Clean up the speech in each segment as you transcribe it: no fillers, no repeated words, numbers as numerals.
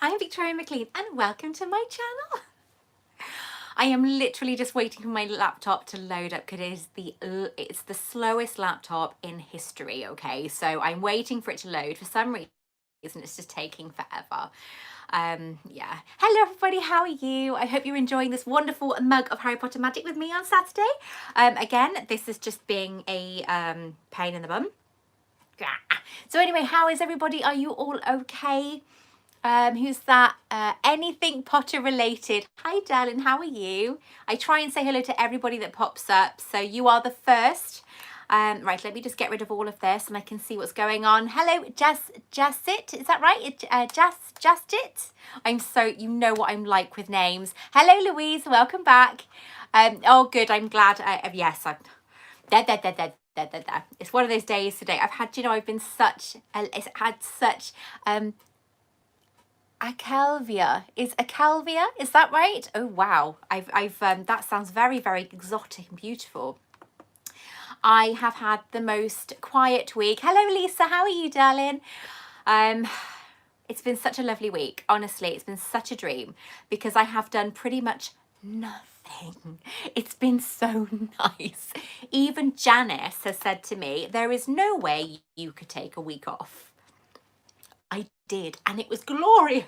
I'm Victoria McLean and welcome to my channel. I am literally just waiting for my laptop to load up because it's the slowest laptop in history, okay? So I'm waiting for it to load. For some reason, it's just taking forever. Yeah. Hello everybody, how are you? I hope you're enjoying this wonderful mug of Harry Potter magic with me on Saturday. Again, this is just being a pain in the bum. So anyway, how is everybody? Are you all okay? Who's that? Anything Potter related. Hi darling, how are you? I try and say hello to everybody that pops up, so you are the first. Right, let me just get rid of all of this and I can see what's going on. Hello, Jassit, is that right? Justit? I'm so, you know what I'm like with names. Hello Louise, welcome back. Oh good, I'm glad. Yes, I'm there. It's one of those days today. I've had, you know, I've been such, it's had such, Acalvia, is that right? Oh wow, I've that sounds very, very exotic and beautiful. I have had the most quiet week. Hello Lisa, how are you darling? It's been such a lovely week, honestly. It's been such a dream because I have done pretty much nothing. It's been so nice. Even Janice has said to me, there is no way you could take a week off. I did, and it was glorious.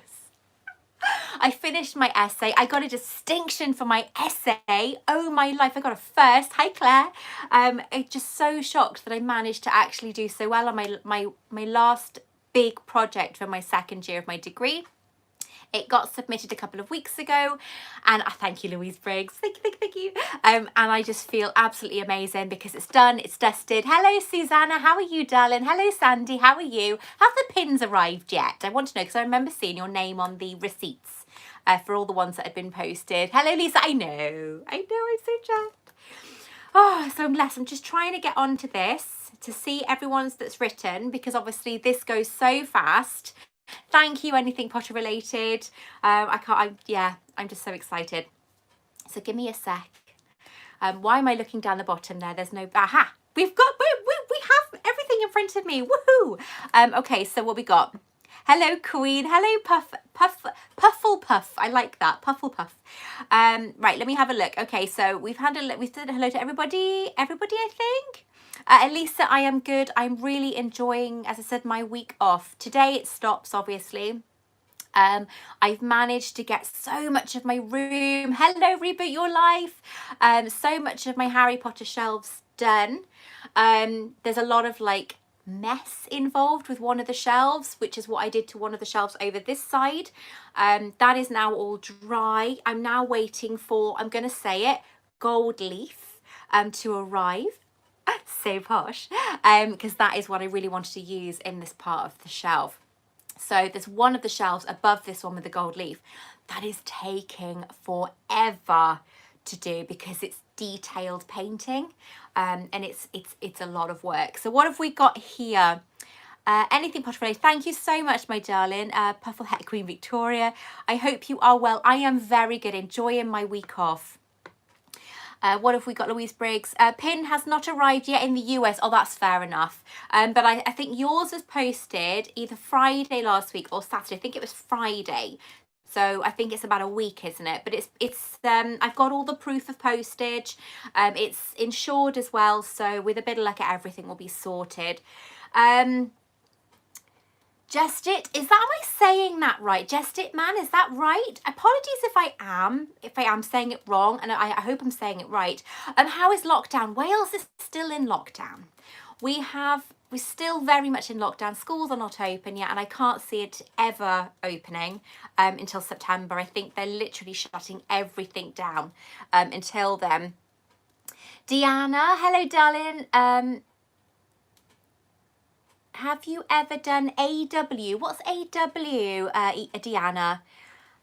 I finished my essay. I got a distinction for my essay. Oh my life, I got a first. Hi Claire. I'm just so shocked that I managed to actually do so well on my last big project for my second year of my degree. It got submitted a couple of weeks ago, and thank you, Louise Briggs. Thank you. And I just feel absolutely amazing because it's done, it's dusted. Hello, Susanna. How are you, darling? Hello, Sandy. How are you? Have the pins arrived yet? I want to know because I remember seeing your name on the receipts for all the ones that had been posted. Hello, Lisa. I know. I'm so chuffed. Oh, so I'm just trying to get onto this to see everyone's that's written because obviously this goes so fast. Thank you, anything Potter related. I'm just so excited. So give me a sec. Why am I looking down the bottom there? There's no, aha, we have everything in front of me. Woohoo. Okay, so what we got? Hello, Queen. Hello, Puffle. I like that. Puffle. Right, let me have a look. Okay, so we've said hello to everybody, I think. Elisa, I am good. I'm really enjoying, as I said, my week off. Today it stops, obviously. I've managed to get so much of my room. Hello, Reboot Your Life. So much of my Harry Potter shelves done. There's a lot of like mess involved with one of the shelves, which is what I did to one of the shelves over this side. That is now all dry. I'm now waiting for, I'm going to say it, gold leaf to arrive. So posh, because that is what I really wanted to use in this part of the shelf. So there's one of the shelves above this one with the gold leaf that is taking forever to do because it's detailed painting, and it's a lot of work. So what have we got here? Anything Potter related. Thank you so much, my darling. Pufflehead Queen Victoria. I hope you are well. I am very good, enjoying my week off. What have we got, Louise Briggs? Pin has not arrived yet in the US. Oh, that's fair enough. But I think yours was posted either Friday last week or Saturday. I think it was Friday. So I think it's about a week, isn't it? But it's I've got all the proof of postage. It's insured as well. So with a bit of luck, everything will be sorted. Just It, is that, am I saying that right? Just It Man, is that right? Apologies if I am saying it wrong, and I hope I'm saying it right. How is lockdown? Wales is still in lockdown. We're still very much in lockdown. Schools are not open yet, and I can't see it ever opening until September. I think they're literally shutting everything down until then. Deanna, hello darling. Have you ever done AW? What's AW, Deanna?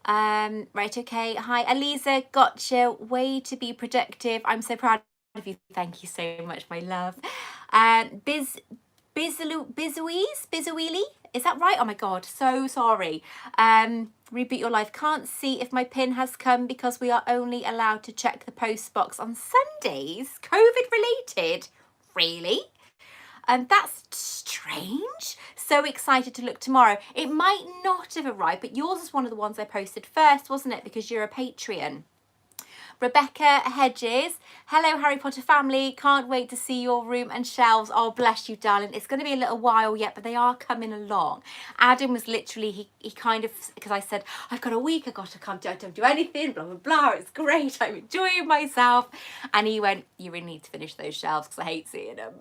Right, okay. Hi, Eliza, gotcha. Way to be productive. I'm so proud of you. Thank you so much, my love. Bizuili? Is that right? Oh my God, so sorry. Reboot Your Life. Can't see if my pin has come because we are only allowed to check the post box on Sundays. COVID related? Really? And that's strange. So excited to look tomorrow. It might not have arrived, but yours is one of the ones I posted first, wasn't it? Because you're a Patreon. Rebecca Hedges, hello Harry Potter family, can't wait to see your room and shelves. Oh, bless you, darling. It's going to be a little while yet, but they are coming along. Adam was literally, he kind of, because I said, I've got a week, I don't do anything, blah, blah, blah. It's great, I'm enjoying myself. And he went, you really need to finish those shelves because I hate seeing them.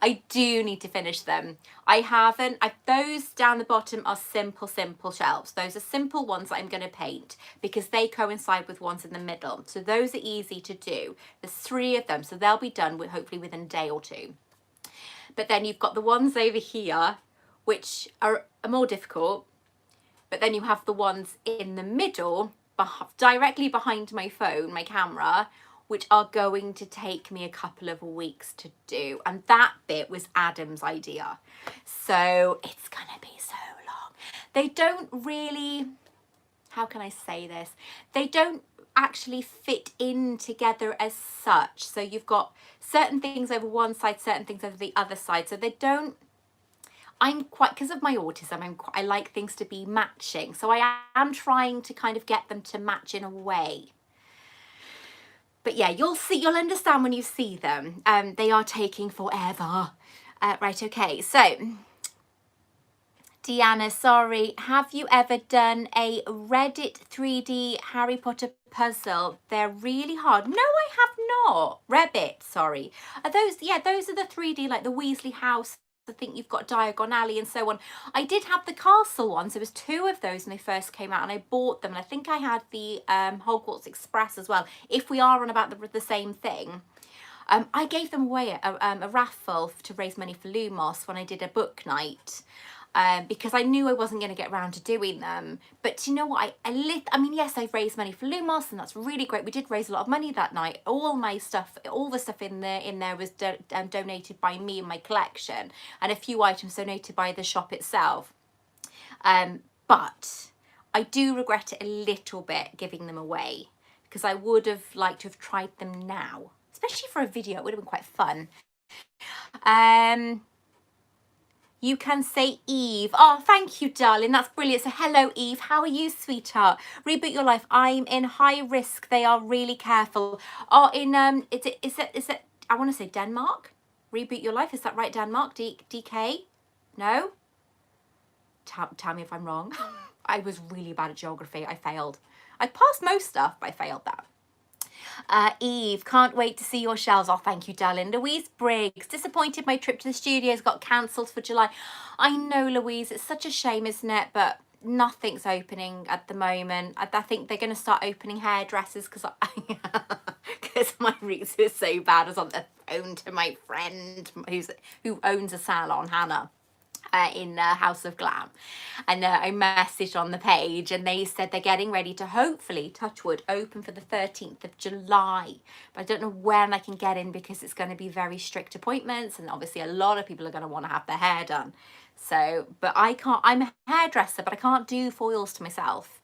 I do need to finish them. I haven't. Those down the bottom are simple shelves. Those are simple ones that I'm going to paint because they coincide with ones in the middle. So those are easy to do. There's 3 of them, so they'll be done with hopefully within a day or 2. But then you've got the ones over here, which are more difficult. But then you have the ones in the middle, directly behind my phone, my camera, which are going to take me a couple of weeks to do. And that bit was Adam's idea. So it's gonna be so long. They don't really, how can I say this? They don't actually fit in together as such. So you've got certain things over one side, certain things over the other side. So they don't, I'm quite, because of my autism, I like things to be matching. So I am trying to kind of get them to match in a way. But yeah, you'll understand when you see them. They are taking forever. Right, okay. So, Deanna, sorry. Have you ever done a Reddit 3D Harry Potter puzzle? They're really hard. No, I have not. Reddit, sorry. Are those, yeah, those are the 3D, like the Weasley house. I think you've got Diagon Alley and so on. I did have the castle ones. There was 2 of those when they first came out and I bought them. And I think I had the Hogwarts Express as well. If we are on about the same thing. I gave them away at a raffle to raise money for Lumos when I did a book night. Because I knew I wasn't going to get around to doing them. But you know what? I mean, yes, I've raised money for Lumos and that's really great. We did raise a lot of money that night. All my stuff, all the stuff in there was donated by me and my collection. And a few items donated by the shop itself. But I do regret it a little bit giving them away. Because I would have liked to have tried them now. Especially for a video, it would have been quite fun. You can say Eve. Oh, thank you, darling. That's brilliant. So hello, Eve. How are you, sweetheart? Reboot your life. I'm in high risk. They are really careful. Oh, in is it I want to say Denmark? Reboot your life. Is that right, Denmark? DK? No? Tell me if I'm wrong. I was really bad at geography. I failed. I passed most stuff, but I failed that. Eve, can't wait to see your shelves. Oh, thank you, darling. Louise Briggs, disappointed my trip to the studios got cancelled for July. I know, Louise, it's such a shame, isn't it? But nothing's opening at the moment. I think they're going to start opening hairdressers because my roots are so bad. I was on the phone to my friend who owns a salon, Hannah. In House of Glam, and I messaged on the page and they said they're getting ready to hopefully, touch wood, open for the 13th of July, but I don't know when I can get in because it's going to be very strict appointments and obviously a lot of people are going to want to have their hair done. So, but I can't, I'm a hairdresser, but I can't do foils to myself.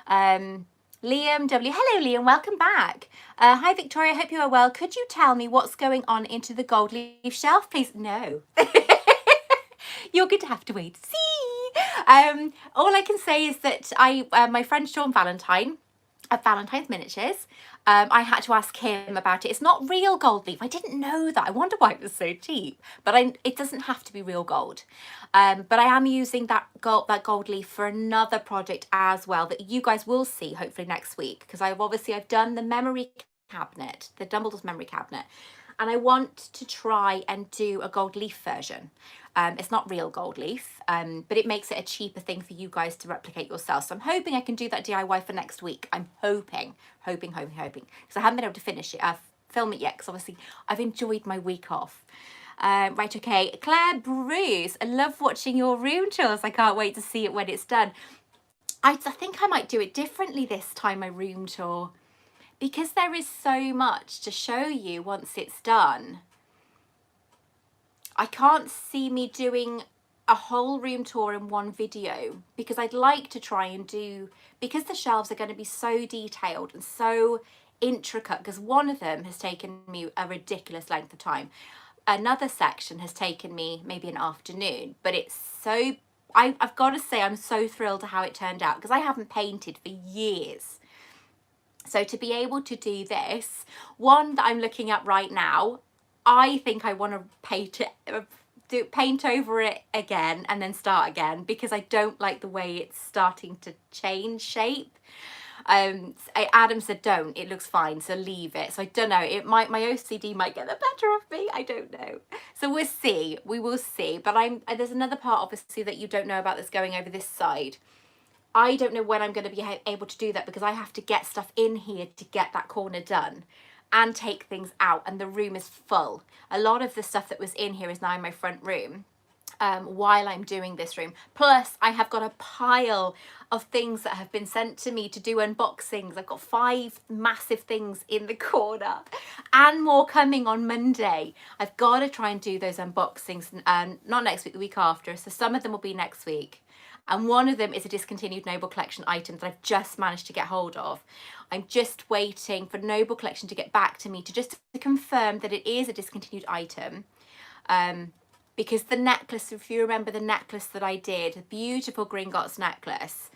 Liam W. Hello, Liam. Welcome back. Hi, Victoria. I hope you are well. Could you tell me what's going on into the gold leaf shelf, please? No. You're going to have to wait to see. All I can say is that my friend Sean Valentine at Valentine's Miniatures, I had to ask him about it. It's not real gold leaf. I didn't know that. I wonder why it was so cheap. But it doesn't have to be real gold. But I am using that gold leaf for another project as well that you guys will see hopefully next week. Because I've done the memory cabinet, the Dumbledore's memory cabinet. And I want to try and do a gold leaf version. It's not real gold leaf, but it makes it a cheaper thing for you guys to replicate yourself. So I'm hoping I can do that DIY for next week. I'm hoping. Because I haven't been able to finish it, film it yet, because obviously I've enjoyed my week off. Right, okay. Claire Bruce, I love watching your room tours. I can't wait to see it when it's done. I think I might do it differently this time, my room tour. Because there is so much to show you once it's done. I can't see me doing a whole room tour in one video because I'd like to try and do, because the shelves are going to be so detailed and so intricate, because one of them has taken me a ridiculous length of time. another section has taken me maybe an afternoon, but it's so, I've got to say I'm so thrilled to how it turned out, because I haven't painted for years. So to be able to do this, one that I'm looking at right now, I think I want to paint over it again and then start again, because I don't like the way it's starting to change shape. Adam said don't, it looks fine, so leave it. So I don't know, it might, my OCD might get the better of me, I don't know. So we'll see, we will see. But there's another part obviously that you don't know about that's going over this side. I don't know when I'm going to be able to do that, because I have to get stuff in here to get that corner done and take things out, and the room is full. A lot of the stuff that was in here is now in my front room while I'm doing this room. Plus I have got a pile of things that have been sent to me to do unboxings. I've got 5 massive things in the corner and more coming on Monday. I've got to try and do those unboxings, not next week, the week after. So some of them will be next week. And one of them is a discontinued Noble Collection item that I've just managed to get hold of. I'm just waiting for Noble Collection to get back to me to confirm that it is a discontinued item. Because the necklace, if you remember the necklace that I did, the beautiful Gringotts necklace,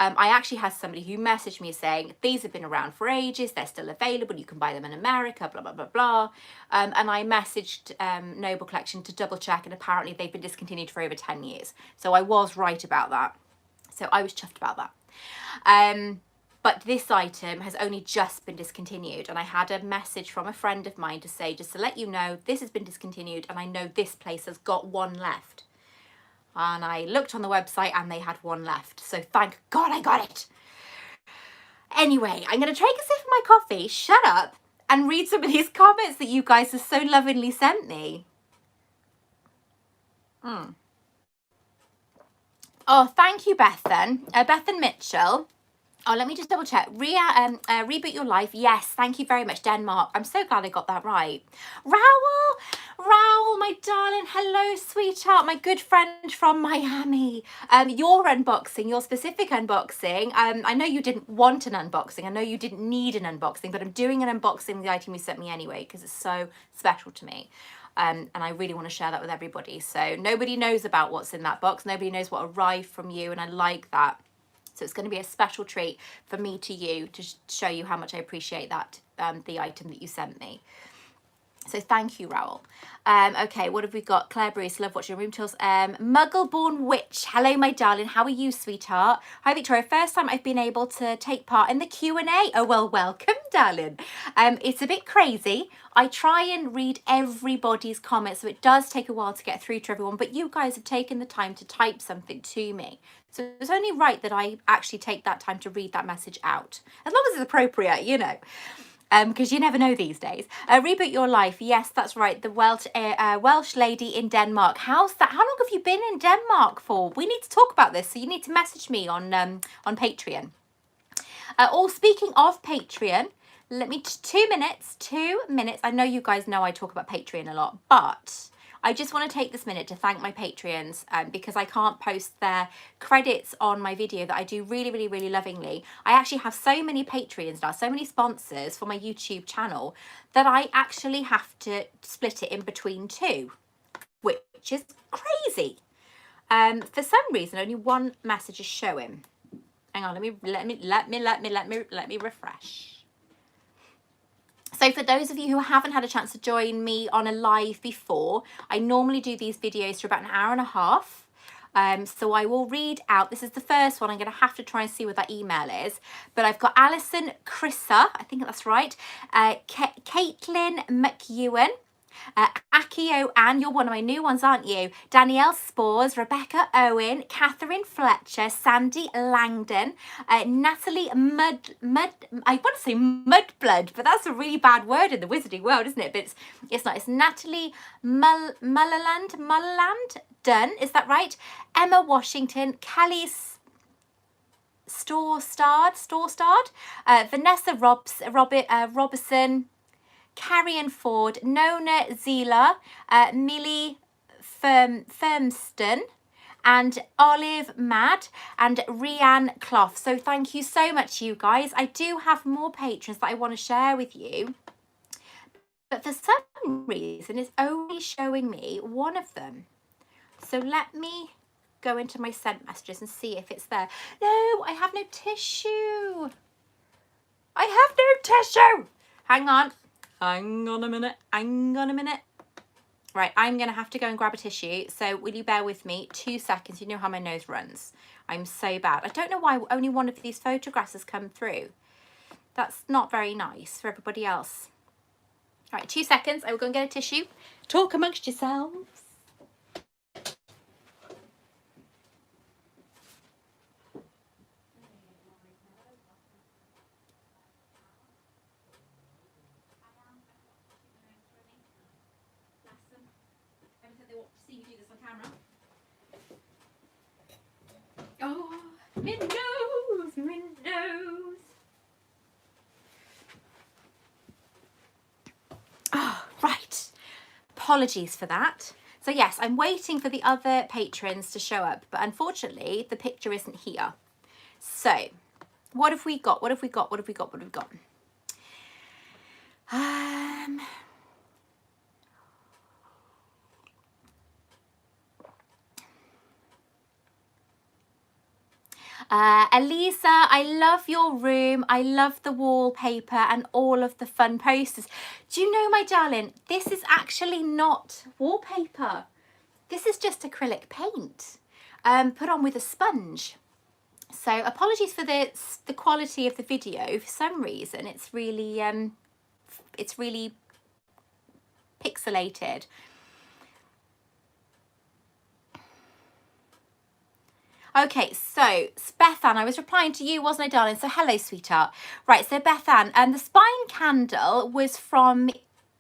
I actually had somebody who messaged me saying, these have been around for ages, they're still available, you can buy them in America, blah, blah, blah, blah. And I messaged Noble Collection to double check, and apparently they've been discontinued for over 10 years. So I was right about that. So I was chuffed about that. But this item has only just been discontinued, and I had a message from a friend of mine to say, just to let you know, this has been discontinued, and I know this place has got one left. And I looked on the website and they had one left. So thank God I got it. Anyway, I'm going to take a sip of my coffee, shut up, and read some of these comments that you guys have so lovingly sent me. Oh, thank you, Bethan. Bethan Mitchell. Oh, let me just double check. Reboot Your Life. Yes, thank you very much, Denmark. I'm so glad I got that right. Raoul, my darling. Hello, sweetheart. My good friend from Miami. Your unboxing, your specific unboxing. I know you didn't want an unboxing. I know you didn't need an unboxing, but I'm doing an unboxing of the item you sent me anyway, because it's so special to me. And I really want to share that with everybody. So nobody knows about what's in that box. Nobody knows what arrived from you, and I like that. So it's going to be a special treat for me to you to show you how much I appreciate that, the item that you sent me. So thank you, Raoul. Okay, what have we got? Claire Bruce, love watching room tours. Muggleborn Witch, hello, my darling. How are you, sweetheart? Hi, Victoria. First time I've been able to take part in the Q&A. Oh, well, welcome, darling. It's a bit crazy. I try and read everybody's comments, so it does take a while to get through to everyone, but you guys have taken the time to type something to me. So it's only right that I actually take that time to read that message out, as long as it's appropriate, you know. Because you never know these days. Reboot Your Life. Yes, that's right. The Welsh lady in Denmark. How's that? How long have you been in Denmark for? We need to talk about this. So you need to message me on Patreon. Speaking of Patreon, let me 2 minutes. 2 minutes. I know you guys know I talk about Patreon a lot, but I just want to take this minute to thank my Patreons because I can't post their credits on my video that I do really, really, really lovingly. I actually have so many Patreons now, so many sponsors for my YouTube channel that I actually have to split it in between 2, which is crazy. For some reason, only one message is showing. Hang on, let me refresh. So for those of you who haven't had a chance to join me on a live before, I normally do these videos for about an hour and a half. So I will read out, this is the first one, I'm going to have to try and see what that email is. But I've got Alison Chrissa, I think that's right, Caitlin McEwen, Akio Ann, you're one of my new ones, aren't you? Danielle Spores, Rebecca Owen, Catherine Fletcher, Sandy Langdon, Natalie I want to say Mudblood, but that's a really bad word in the wizarding world, isn't it? But it's not. It's Natalie Mullerland Dunn, is that right? Emma Washington, Kelly Storstard, Vanessa Robertson, Carrion Ford, Nona Zila, Millie Firmston, and Olive Mad, and Rianne Clough. So thank you so much, you guys. I do have more patrons that I want to share with you. but for some reason it's only showing me one of them. So let me go into my sent messages and see if it's there. No, I have no tissue. I have no tissue. Hang on a minute. Right, I'm gonna have to go and grab a tissue. So will you bear with me 2 seconds? You know how my nose runs. I'm so bad. I don't know why only one of these photographs has come through. That's not very nice for everybody else. All right, 2 seconds. I will go and get a tissue. Talk amongst yourselves. Oh, windows. Oh, right. Apologies for that. So yes, I'm waiting for the other patrons to show up, but unfortunately the picture isn't here. So what have we got? Elisa, I love your room. I love the wallpaper and all of the fun posters. Do you know, my darling, this is actually not wallpaper. This is just acrylic paint put on with a sponge. So apologies for the quality of the video. For some reason, it's really pixelated. Okay, so Bethan, I was replying to you, wasn't I, darling? So hello, sweetheart. Right, so Bethan, the spine candle was from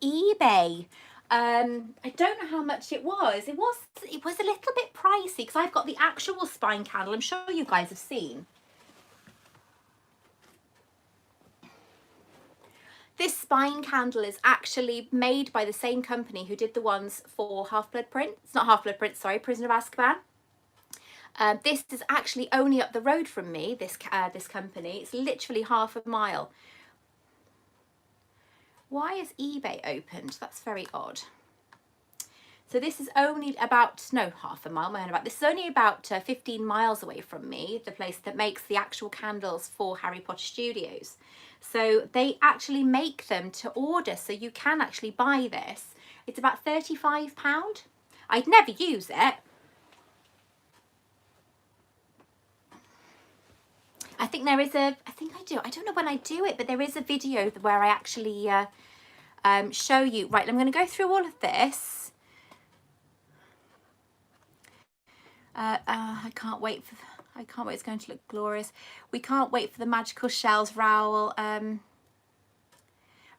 eBay. I don't know how much it was. It was a little bit pricey because I've got the actual spine candle. I'm sure you guys have seen. This spine candle is actually made by the same company who did the ones for Half-Blood Prince. Not Half-Blood Prince, sorry, Prisoner of Azkaban. This is actually only up the road from me, this company. It's literally half a mile. Why is eBay opened? That's very odd. So this is only about, no, half a mile, this is only about 15 miles away from me, the place that makes the actual candles for Harry Potter Studios. So they actually make them to order, so you can actually buy this. It's about £35. I'd never use it. I think there is I don't know when I do it, but there is a video where I actually show you. Right, I'm going to go through all of this. I can't wait, it's going to look glorious. We can't wait for the magical shells, Raoul.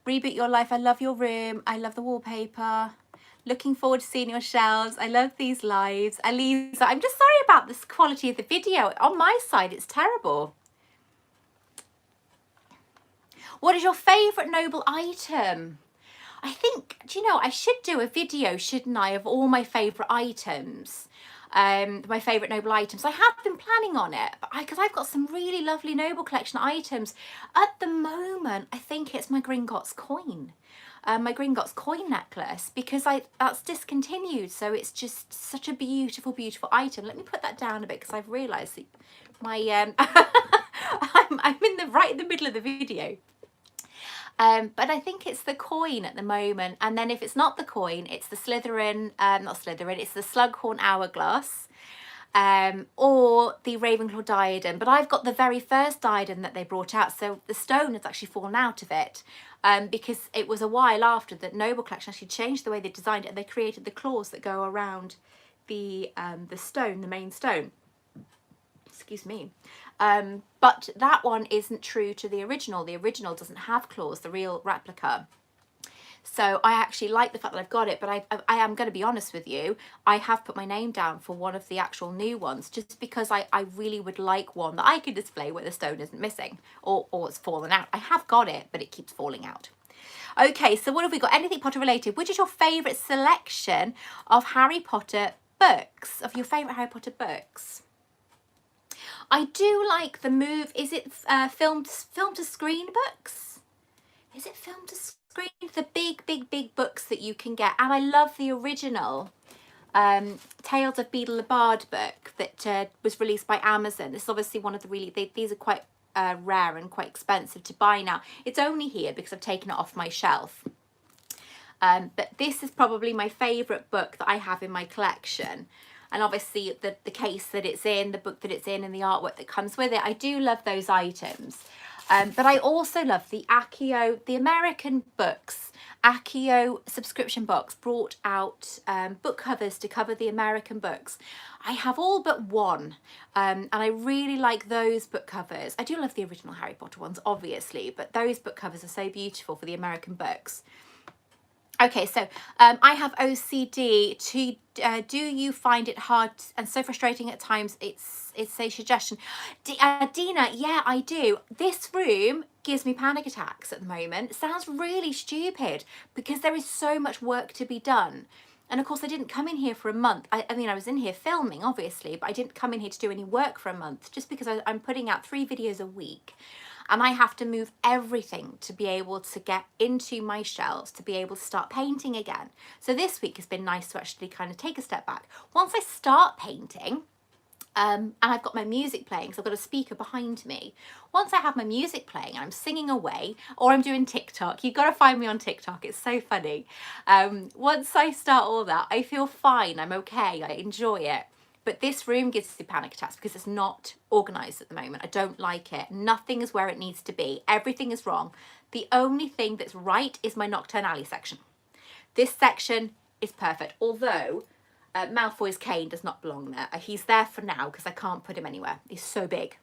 Reboot your life, I love your room, I love the wallpaper. Looking forward to seeing your shelves. I love these lives. Elisa, I'm just sorry about this quality of the video. On my side, it's terrible. What is your favourite noble item? I think, do you know, I should do a video, shouldn't I, of all my favourite items. My favourite noble items. I have been planning on it, because I've got some really lovely noble collection items. At the moment, I think it's my Gringotts coin. My Gringotts coin necklace, because that's discontinued, so it's just such a beautiful, beautiful item. Let me put that down a bit, because I've realised that my I'm in the middle of the video. But I think it's the coin at the moment, and then if it's not the coin, it's the it's the Slughorn hourglass, or the Ravenclaw diadem. But I've got the very first diadem that they brought out, so the stone has actually fallen out of it, because it was a while after that Noble Collection actually changed the way they designed it, and they created the claws that go around the stone, the main stone. Excuse me. But that one isn't true to the original. The original doesn't have claws, the real replica. So I actually like the fact that I've got it, but I am going to be honest with you, I have put my name down for one of the actual new ones, just because I really would like one that I could display where the stone isn't missing or it's fallen out. I have got it, but it keeps falling out. Okay, so what have we got? Anything Potter related? Which is your favourite selection of Harry Potter books, of your favourite Harry Potter books? I do like the move. Is it film to screen books? Is it film to the big books that you can get. And I love the original Tales of Beedle the Bard book that was released by Amazon. This is obviously one of the really, these are quite rare and quite expensive to buy now. It's only here because I've taken it off my shelf. But this is probably my favourite book that I have in my collection. And obviously the case that it's in, the book that it's in, and the artwork that comes with it. I do love those items. But I also love the Accio, the American books. Accio subscription box brought out book covers to cover the American books. I have all but one, and I really like those book covers. I do love the original Harry Potter ones, obviously, but those book covers are so beautiful for the American books. Okay, so I have OCD. Do you find it hard and so frustrating at times? It's a suggestion. Dina, yeah, I do. This room gives me panic attacks at the moment. It sounds really stupid because there is so much work to be done. And of course, I didn't come in here for a month. I mean, I was in here filming, obviously, but I didn't come in here to do any work for a month just because I'm putting out 3 videos a week. And I have to move everything to be able to get into my shelves, to be able to start painting again. So this week has been nice to actually kind of take a step back. Once I start painting, and I've got my music playing, so I've got a speaker behind me. Once I have my music playing and I'm singing away, or I'm doing TikTok, you've got to find me on TikTok, it's so funny. Once I start all that, I feel fine, I'm okay, I enjoy it. But this room gives me panic attacks because it's not organised at the moment. I don't like it. Nothing is where it needs to be. Everything is wrong. The only thing that's right is my Nocturne Alley section. This section is perfect, although Malfoy's cane does not belong there. He's there for now because I can't put him anywhere. He's so big.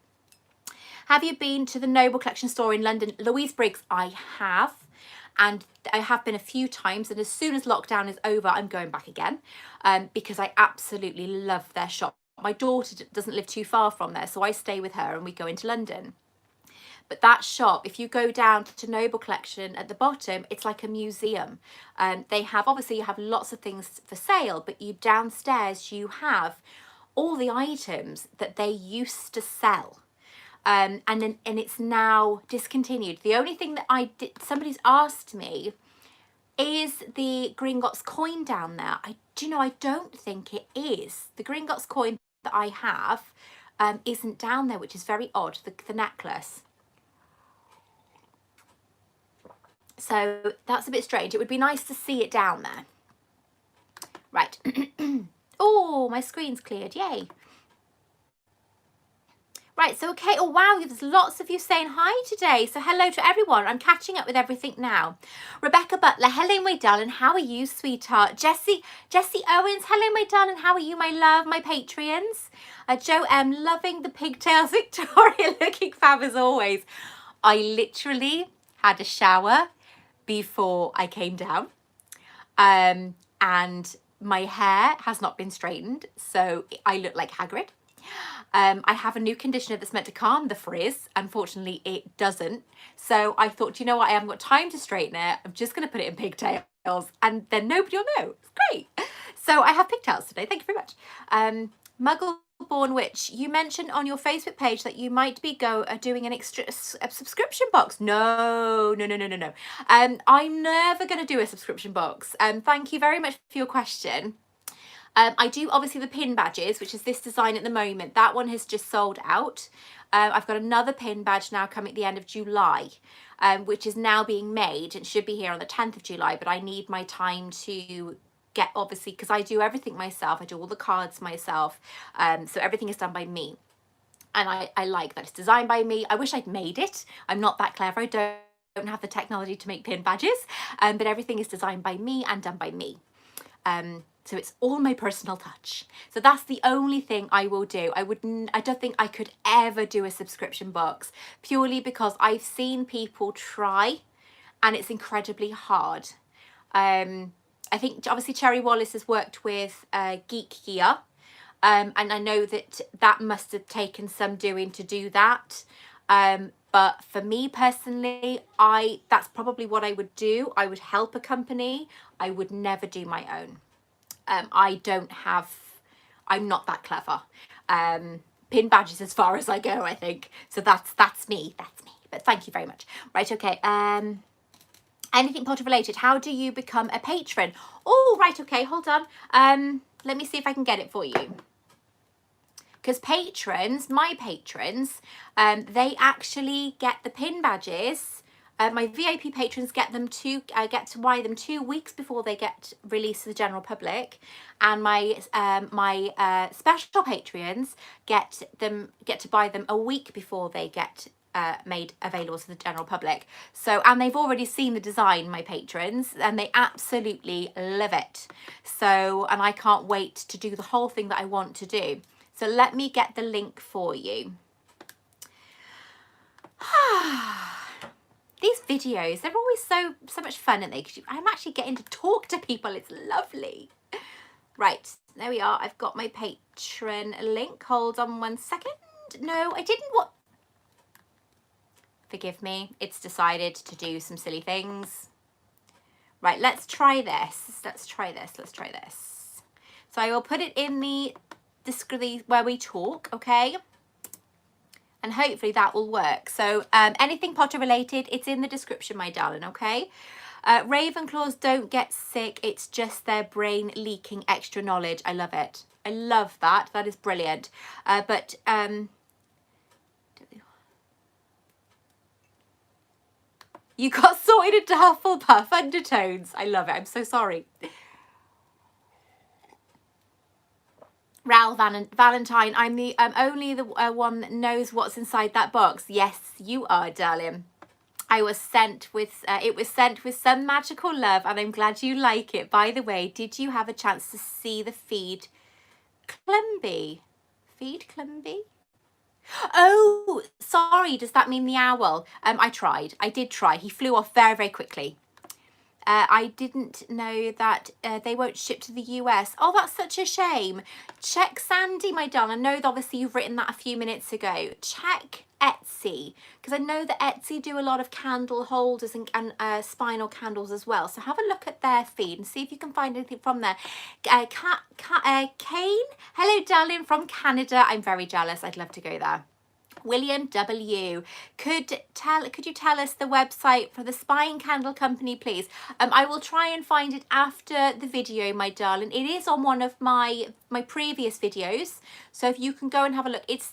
Have you been to the Noble Collection store in London? Louise Briggs, I have. And I have been a few times, and as soon as lockdown is over, I'm going back again because I absolutely love their shop. My daughter doesn't live too far from there, so I stay with her and we go into London. But that shop, if you go down to Noble Collection at the bottom, it's like a museum. They have, obviously you have lots of things for sale, but you downstairs, you have all the items that they used to sell. And it's now discontinued. The only thing that somebody's asked me, is the Gringotts coin down there? I don't think it is. The Gringotts coin that I have isn't down there, which is very odd, the necklace. So that's a bit strange. It would be nice to see it down there. Right. Oh, my screen's cleared, yay. Right, so okay, oh wow, there's lots of you saying hi today. So hello to everyone. I'm catching up with everything now. Rebecca Butler, hello my darling, how are you, sweetheart? Jessie Owens, hello my darling, how are you, my love, my Patreons? Jo M, loving the pigtails. Victoria, looking fab as always. I literally had a shower before I came down. And my hair has not been straightened, so I look like Hagrid. I have a new conditioner that's meant to calm the frizz. Unfortunately, it doesn't. So I thought, you know what? I haven't got time to straighten it. I'm just going to put it in pigtails and then nobody will know. It's great. So I have pigtails today. Thank you very much. Muggleborn Witch, you mentioned on your Facebook page that you might be doing a subscription box. No. I'm never going to do a subscription box. Thank you very much for your question. I do obviously the pin badges, which is this design at the moment. That one has just sold out. I've got another pin badge now coming at the end of July, which is now being made and should be here on the 10th of July, but I need my time to get, obviously, because I do everything myself. I do all the cards myself, so everything is done by me. And I like that it's designed by me. I wish I'd made it. I'm not that clever. I don't have the technology to make pin badges, but everything is designed by me and done by me. So it's all my personal touch. So that's the only thing I will do. I don't think I could ever do a subscription box, purely because I've seen people try and it's incredibly hard. I think obviously Cherry Wallace has worked with Geek Gear, and I know that must have taken some doing to do that. But for me personally, that's probably what I would do. I would help a company. I would never do my own. I'm not that clever. Pin badges as far as I go, I think. So that's me. But thank you very much. Right, okay. Anything Potter related. How do you become a patron? Oh, right, okay, hold on. Let me see if I can get it for you. Because patrons, my patrons, they actually get the pin badges. My VIP patrons get them get to buy them 2 weeks before they get released to the general public, and my special patrons get to buy them a week before they get made available to the general public. So, and they've already seen the design, my patrons, and they absolutely love it. So, and I can't wait to do the whole thing that I want to do. So let me get the link for you. These videos, they're always so much fun, aren't they? Because I'm actually getting to talk to people. It's lovely. Right, there we are. I've got my Patron link. Hold on 1 second. No, I didn't. What? Forgive me. It's decided to do some silly things. Right, let's try this. Let's try this. So I will put it in the where we talk, okay, and hopefully that will work. So anything Potter related, it's in the description, my darling, okay. Ravenclaws don't get sick, it's just their brain leaking extra knowledge. I love it. I love that. That is brilliant. But you got sorted into Hufflepuff undertones. I love it. I'm so sorry. Ral Valentine, I'm the only the one that knows what's inside that box. Yes, you are, darling. I was sent with it was sent with some magical love, and I'm glad you like it. By the way, did you have a chance to see the feed Clumby? Feed Clumby? Oh, sorry. Does that mean the owl? I tried. I did try. He flew off very, very quickly. I didn't know that they won't ship to the US. Oh, that's such a shame. Check Sandy, my darling. I know that obviously you've written that a few minutes ago. Check Etsy, because I know that Etsy do a lot of candle holders and spinal candles as well. So have a look at their feed and see if you can find anything from there. Kane, hello, darling, from Canada. I'm very jealous. I'd love to go there. William W. Could you tell us the website for the Spine Candle Company, please? I will try and find it after the video, my darling. It is on one of my previous videos, so if you can go and have a look. It's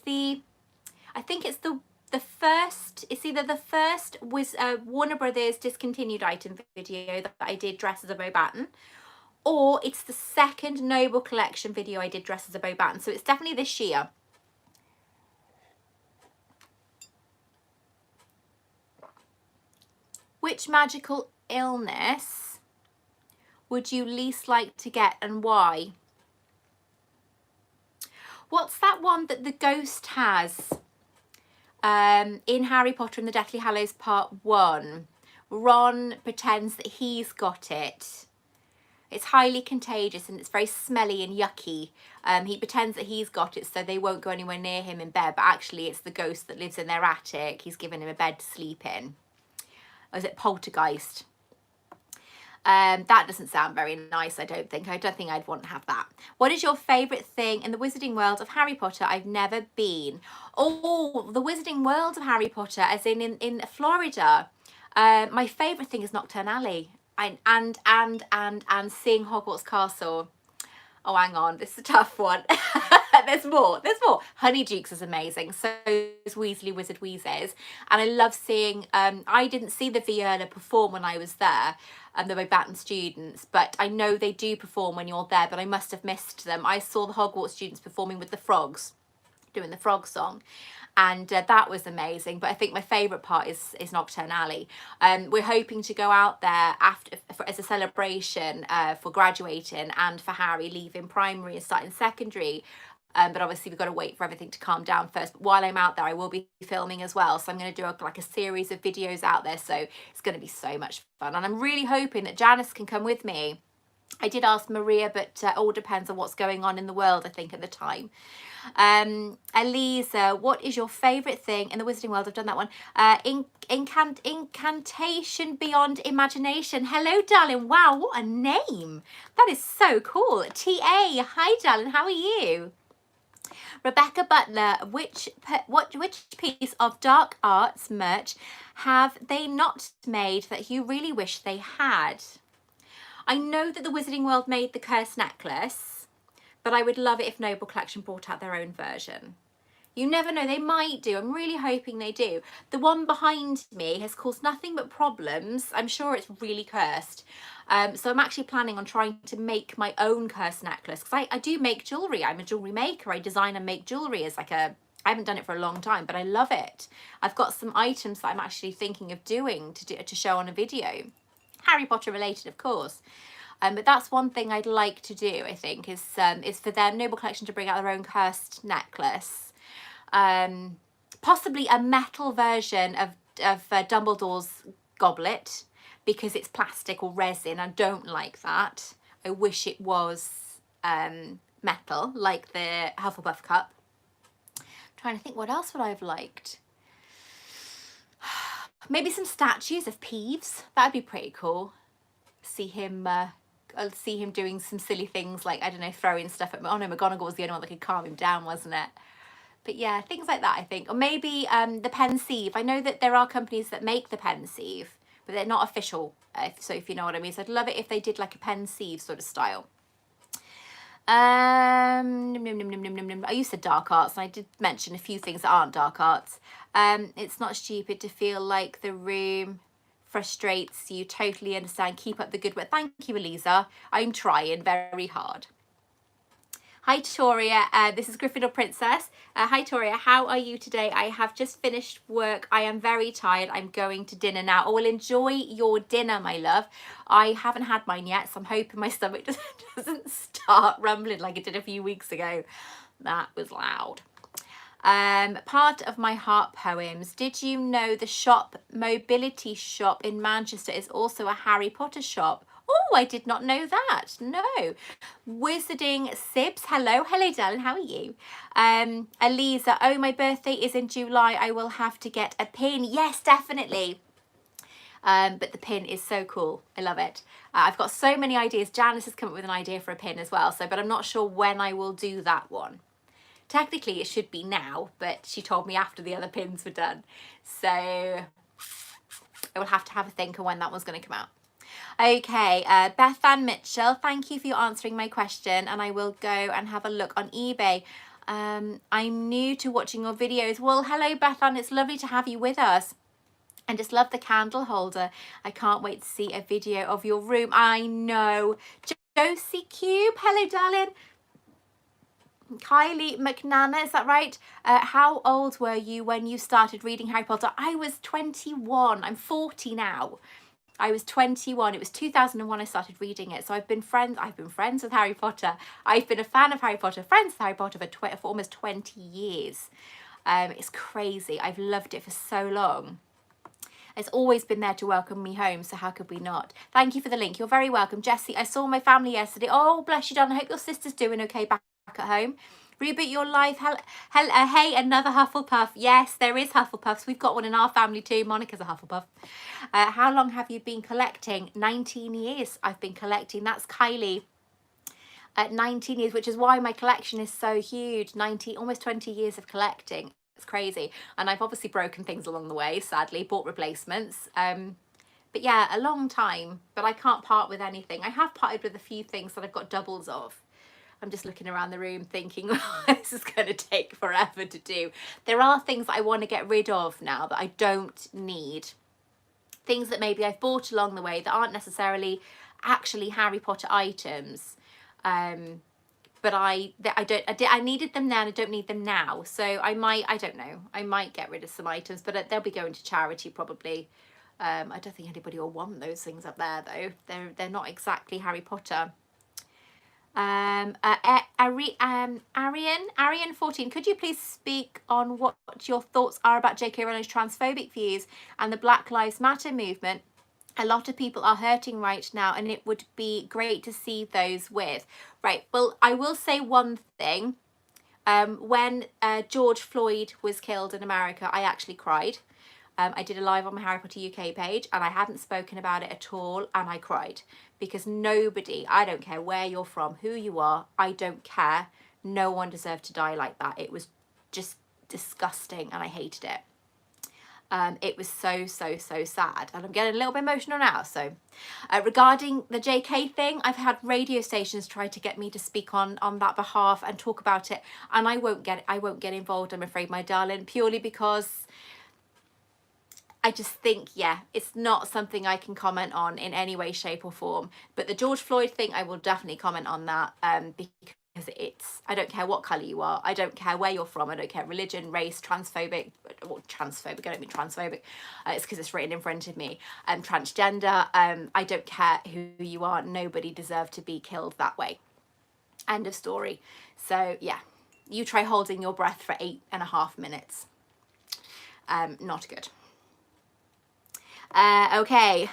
I think it's the first. It's either the first was Warner Brothers discontinued item video that I did dressed as a Beauxbaton, or it's the second Noble Collection video I did dressed as a Beauxbaton. So it's definitely this year. Which magical illness would you least like to get, and why? What's that one that the ghost has in Harry Potter and the Deathly Hallows Part 1? Ron pretends that he's got it. It's highly contagious and it's very smelly and yucky. He pretends that he's got it so they won't go anywhere near him in bed, but actually it's the ghost that lives in their attic. He's given him a bed to sleep in. Or is it Poltergeist? That doesn't sound very nice, I don't think. I don't think I'd want to have that. What is your favourite thing in the Wizarding World of Harry Potter? I've never been. Oh, the Wizarding World of Harry Potter, as in Florida. My favourite thing is Nocturne Alley and seeing Hogwarts Castle. Oh, hang on, this is a tough one. There's more. Honeydukes is amazing. So is Weasley Wizard Wheezes. And I love seeing, I didn't see the Viola perform when I was there, the Beauxbaton students, but I know they do perform when you're there, but I must have missed them. I saw the Hogwarts students performing with the frogs, doing the frog song. And that was amazing. But I think my favourite part is Nocturne Alley. We're hoping to go out there as a celebration for graduating and for Harry leaving primary and starting secondary. But obviously we've got to wait for everything to calm down first. But while I'm out there, I will be filming as well. So I'm going to do a series of videos out there. So it's going to be so much fun. And I'm really hoping that Janice can come with me. I did ask Maria, but it all depends on what's going on in the world, I think, at the time. Elisa, what is your favourite thing in the Wizarding World? I've done that one. Incantation Beyond Imagination. Hello, darling. Wow, what a name. That is so cool. TA, hi, darling. How are you? Rebecca Butler, which piece of dark arts merch have they not made that you really wish they had? I know that the Wizarding World made the Cursed Necklace, but I would love it if Noble Collection brought out their own version. You never know, they might do. I'm really hoping they do. The one behind me has caused nothing but problems. I'm sure it's really cursed. So I'm actually planning on trying to make my own cursed necklace, because I do make jewellery. I'm a jewellery maker. I design and make jewellery as like a... I haven't done it for a long time, but I love it. I've got some items that I'm actually thinking of doing to show on a video. Harry Potter related, of course. But that's one thing I'd like to do, I think, is for their Noble Collection to bring out their own cursed necklace. Possibly a metal version of Dumbledore's goblet, because it's plastic or resin. I don't like that. I wish it was metal, like the Hufflepuff cup. I'm trying to think, what else would I have liked? Maybe some statues of Peeves. That'd be pretty cool. See him doing some silly things like, I don't know, throwing stuff at me. Oh no, McGonagall was the only one that could calm him down, wasn't it? But yeah, things like that, I think. Or maybe the pensieve. I know that there are companies that make the pensieve, but they're not official, so if you know what I mean. So I'd love it if they did like a pensieve sort of style. I used to dark arts, and I did mention a few things that aren't dark arts. It's not stupid to feel like the room frustrates you. Totally understand. Keep up the good work. Thank you, Eliza. I'm trying very hard. Hi Toria, this is Gryffindor Princess. Hi Toria, how are you today? I have just finished work. I am very tired. I'm going to dinner now. Oh, well, enjoy your dinner, my love. I haven't had mine yet, so I'm hoping my stomach doesn't start rumbling like it did a few weeks ago. That was loud. Part of my heart poems. Did you know the shop Mobility Shop in Manchester is also a Harry Potter shop? Oh, I did not know that. No. Wizarding Sibs. Hello. Hello, darling. How are you? Eliza. Oh, my birthday is in July. I will have to get a pin. Yes, definitely. But the pin is so cool. I love it. I've got so many ideas. Janice has come up with an idea for a pin as well. But I'm not sure when I will do that one. Technically, it should be now, but she told me after the other pins were done. So I will have to have a think of when that one's going to come out. Okay, Beth Ann Mitchell, thank you for answering my question, and I will go and have a look on eBay. I'm new to watching your videos. Well, hello Beth Ann, it's lovely to have you with us. And just love the candle holder. I can't wait to see a video of your room. I know. Josie Cube, hello darling. Kylie McNana, is that right? How old were you when you started reading Harry Potter? I was 21. I'm 40 now. I was 21. It was 2001 I started reading it. So I've been friends with Harry Potter. I've been a fan of Harry Potter, friends with Harry Potter for almost 20 years. It's crazy. I've loved it for so long. It's always been there to welcome me home, so how could we not? Thank you for the link. You're very welcome. Jessie, I saw my family yesterday. Oh, bless you, darling. I hope your sister's doing okay back at home. Reboot your life. Hey, another Hufflepuff. Yes, there is Hufflepuffs. We've got one in our family too. Monica's a Hufflepuff. How long have you been collecting? 19 years I've been collecting. That's Kylie. 19 years, which is why my collection is so huge. Almost 20 years of collecting. It's crazy. And I've obviously broken things along the way, sadly, bought replacements. But yeah, a long time. But I can't part with anything. I have parted with a few things that I've got doubles of. I'm just looking around the room thinking, oh, this is going to take forever to do. There are things that I want to get rid of now that I don't need. Things that maybe I've bought along the way that aren't necessarily actually Harry Potter items. But I needed them then, I don't need them now. So I don't know, I might get rid of some items, but they'll be going to charity probably. I don't think anybody will want those things up there though. They're not exactly Harry Potter. Arian 14, could you please speak on what your thoughts are about J.K. Rowling's transphobic views and the Black Lives Matter movement? A lot of people are hurting right now, and it would be great to see those with. Right, well, I will say one thing. When George Floyd was killed in America, I actually cried. I did a live on my Harry Potter UK page, and I hadn't spoken about it at all, and I cried. Because nobody, I don't care where you're from, who you are, I don't care. No one deserved to die like that. It was just disgusting and I hated it. It was so sad, and I'm getting a little bit emotional now. So regarding the JK thing, I've had radio stations try to get me to speak on that behalf and talk about it, and I won't get involved, I'm afraid, my darling, purely because I just think, yeah, it's not something I can comment on in any way, shape or form. But the George Floyd thing, I will definitely comment on that, because it's, I don't care what colour you are, I don't care where you're from, I don't care religion, race, transphobic, well, transphobic, I don't mean transphobic, it's because it's written in front of me, transgender, I don't care who you are, nobody deserved to be killed that way. End of story. So yeah, you try holding your breath for 8.5 minutes. Not good. Okay,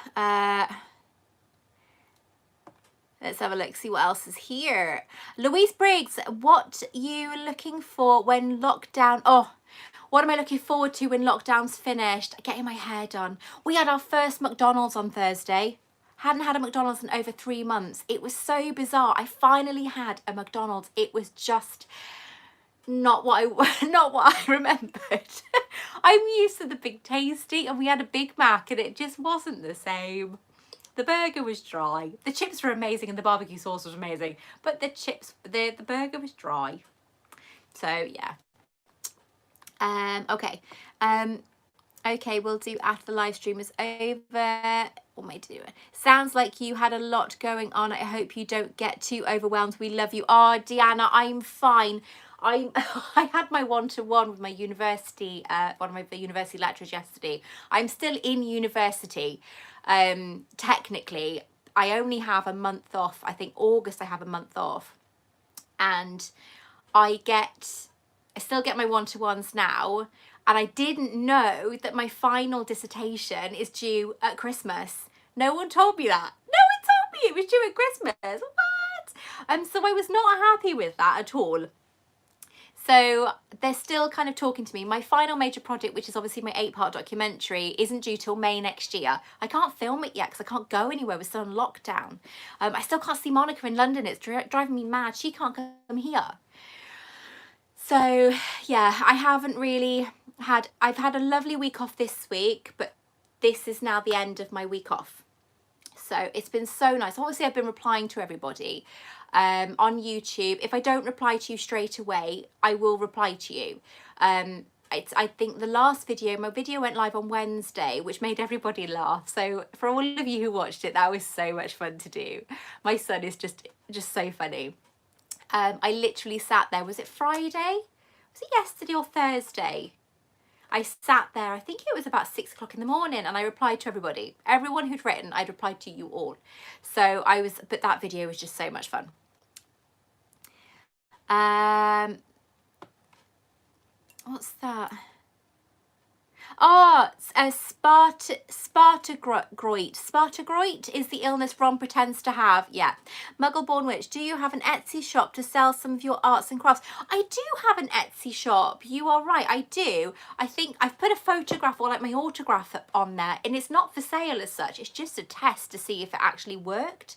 let's have a look, see what else is here. Louise Briggs, what you looking for when lockdown, what am I looking forward to when lockdown's finished? Getting my hair done. We had our first McDonald's on Thursday. Hadn't had a McDonald's in over 3 months. It was so bizarre. I finally had a McDonald's. It was just not what I remembered. I'm used to the Big Tasty, and we had a Big Mac and it just wasn't the same. The burger was dry. The chips were amazing and the barbecue sauce was amazing, but the burger was dry. So yeah. Okay. Okay, we'll do after the live stream is over. What am I doing? Sounds like you had a lot going on. I hope you don't get too overwhelmed. We love you. Oh, Deanna, I'm fine. I had my one-to-one with my university, one of my university lecturers yesterday. I'm still in university. Technically, I only have a month off. I think August I have a month off. And I still get my one-to-ones now. And I didn't know that my final dissertation is due at Christmas. No one told me that. No one told me it was due at Christmas. What? So I was not happy with that at all. So they're still kind of talking to me. My final major project, which is obviously my 8-part documentary, isn't due till May next year. I can't film it yet because I can't go anywhere. We're still on lockdown. I still can't see Monica in London. It's driving me mad. She can't come here. So yeah, I haven't really I've had a lovely week off this week, but this is now the end of my week off. So it's been so nice. Obviously, I've been replying to everybody on YouTube. If I don't reply to you straight away, I will reply to you. I think the last video, my video went live on Wednesday, which made everybody laugh. So for all of you who watched it, that was so much fun to do. My son is just so funny. I literally sat there. Was it Friday? Was it yesterday or Thursday? I sat there, I think it was about 6 o'clock in the morning, and I replied to everybody. Everyone who'd written, I'd replied to you all. So but that video was just so much fun. What's that? Oh, Spartagroit. Spartagroit is the illness Ron pretends to have. Yeah. Muggleborn Witch, do you have an Etsy shop to sell some of your arts and crafts? I do have an Etsy shop. You are right, I do. I think I've put a photograph or like my autograph on there, and it's not for sale as such. It's just a test to see if it actually worked.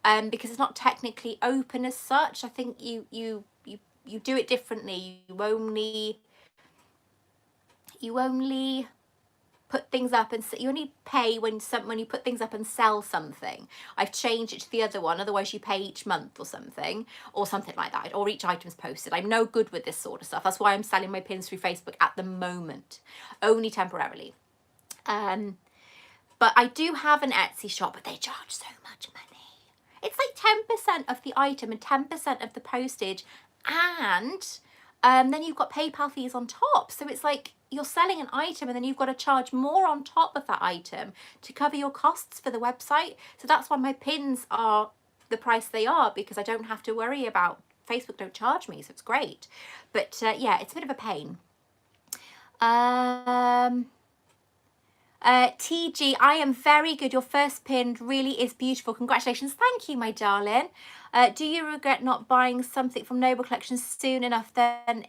Because it's not technically open as such. I think you do it differently. You only put things up and you only pay when you put things up and sell something. I've changed it to the other one. Otherwise you pay each month or something like that, or each item's posted. I'm no good with this sort of stuff. That's why I'm selling my pins through Facebook at the moment, only temporarily. But I do have an Etsy shop, but they charge so much money. It's like 10% of the item and 10% of the postage, and then you've got PayPal fees on top. So it's like you're selling an item and then you've got to charge more on top of that item to cover your costs for the website. So that's why my pins are the price they are, because I don't have to worry about, Facebook don't charge me, so it's great. But yeah, it's a bit of a pain. TG, I am very good. Your first pin really is beautiful. Congratulations. Thank you, my darling. Do you regret not buying something from Noble Collections soon enough when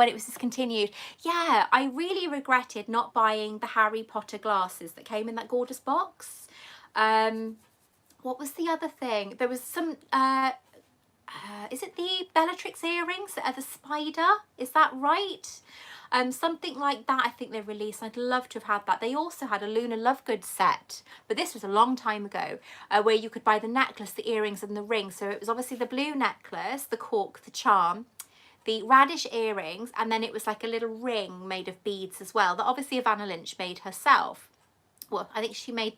it was discontinued? Yeah, I really regretted not buying the Harry Potter glasses that came in that gorgeous box. What was the other thing? There was some is it the Bellatrix earrings that are the spider? Is that right? Something like that I think they released. I'd love to have had that. They also had a Luna Lovegood set, but this was a long time ago, where you could buy the necklace, the earrings and the ring. So it was obviously the blue necklace, the cork, the charm, the radish earrings, and then it was like a little ring made of beads as well, that obviously Ivana Lynch made herself. Well, I think she made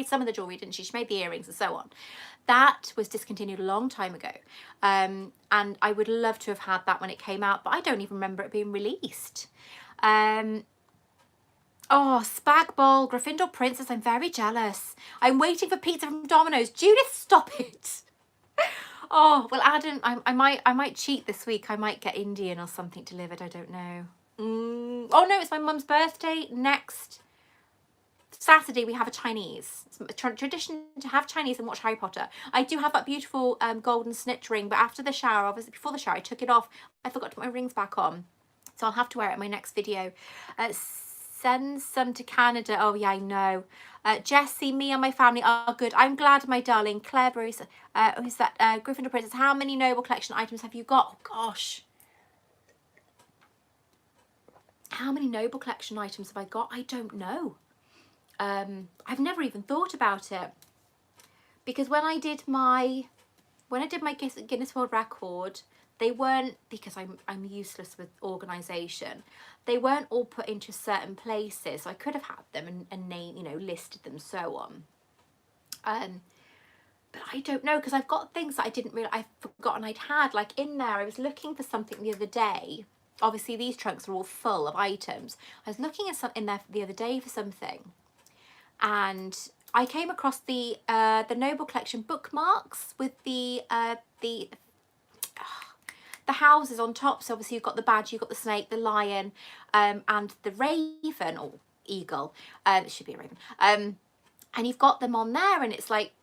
some of the jewellery, didn't she? She made the earrings and so on. That was discontinued a long time ago. And I would love to have had that when it came out, but I don't even remember it being released. Oh, Spag Bol, Gryffindor Princess, I'm very jealous. I'm waiting for pizza from Domino's. Judith, stop it. Oh, well, Adam, I might cheat this week. I might get Indian or something delivered. I don't know. Oh, no, it's my mum's birthday next Saturday. We have a Chinese. It's a tradition to have Chinese and watch Harry Potter. I do have that beautiful golden snitch ring, but after the shower, obviously before the shower, I took it off. I forgot to put my rings back on. So I'll have to wear it in my next video. Send some to Canada. Oh, yeah, I know. Jessie, me and my family are good. I'm glad, my darling. Claire Bruce, who's that? Gryffindor Princess. How many Noble Collection items have you got? Oh, gosh. How many Noble Collection items have I got? I don't know. I've never even thought about it. Because when I did my Guinness World Record, they weren't, because I'm useless with organisation, they weren't all put into certain places. So I could have had them and name, you know, listed them, so on. But I don't know, because I've got things that I didn't really, I've forgotten I'd had. Like in there, I was looking for something the other day. Obviously these trunks are all full of items. I was looking at something in there the other day for something, and I came across the Noble Collection bookmarks with the houses on top. So obviously you've got the badge, you've got the snake, the lion, and the raven, or eagle. It should be a raven. And you've got them on there, and it's like,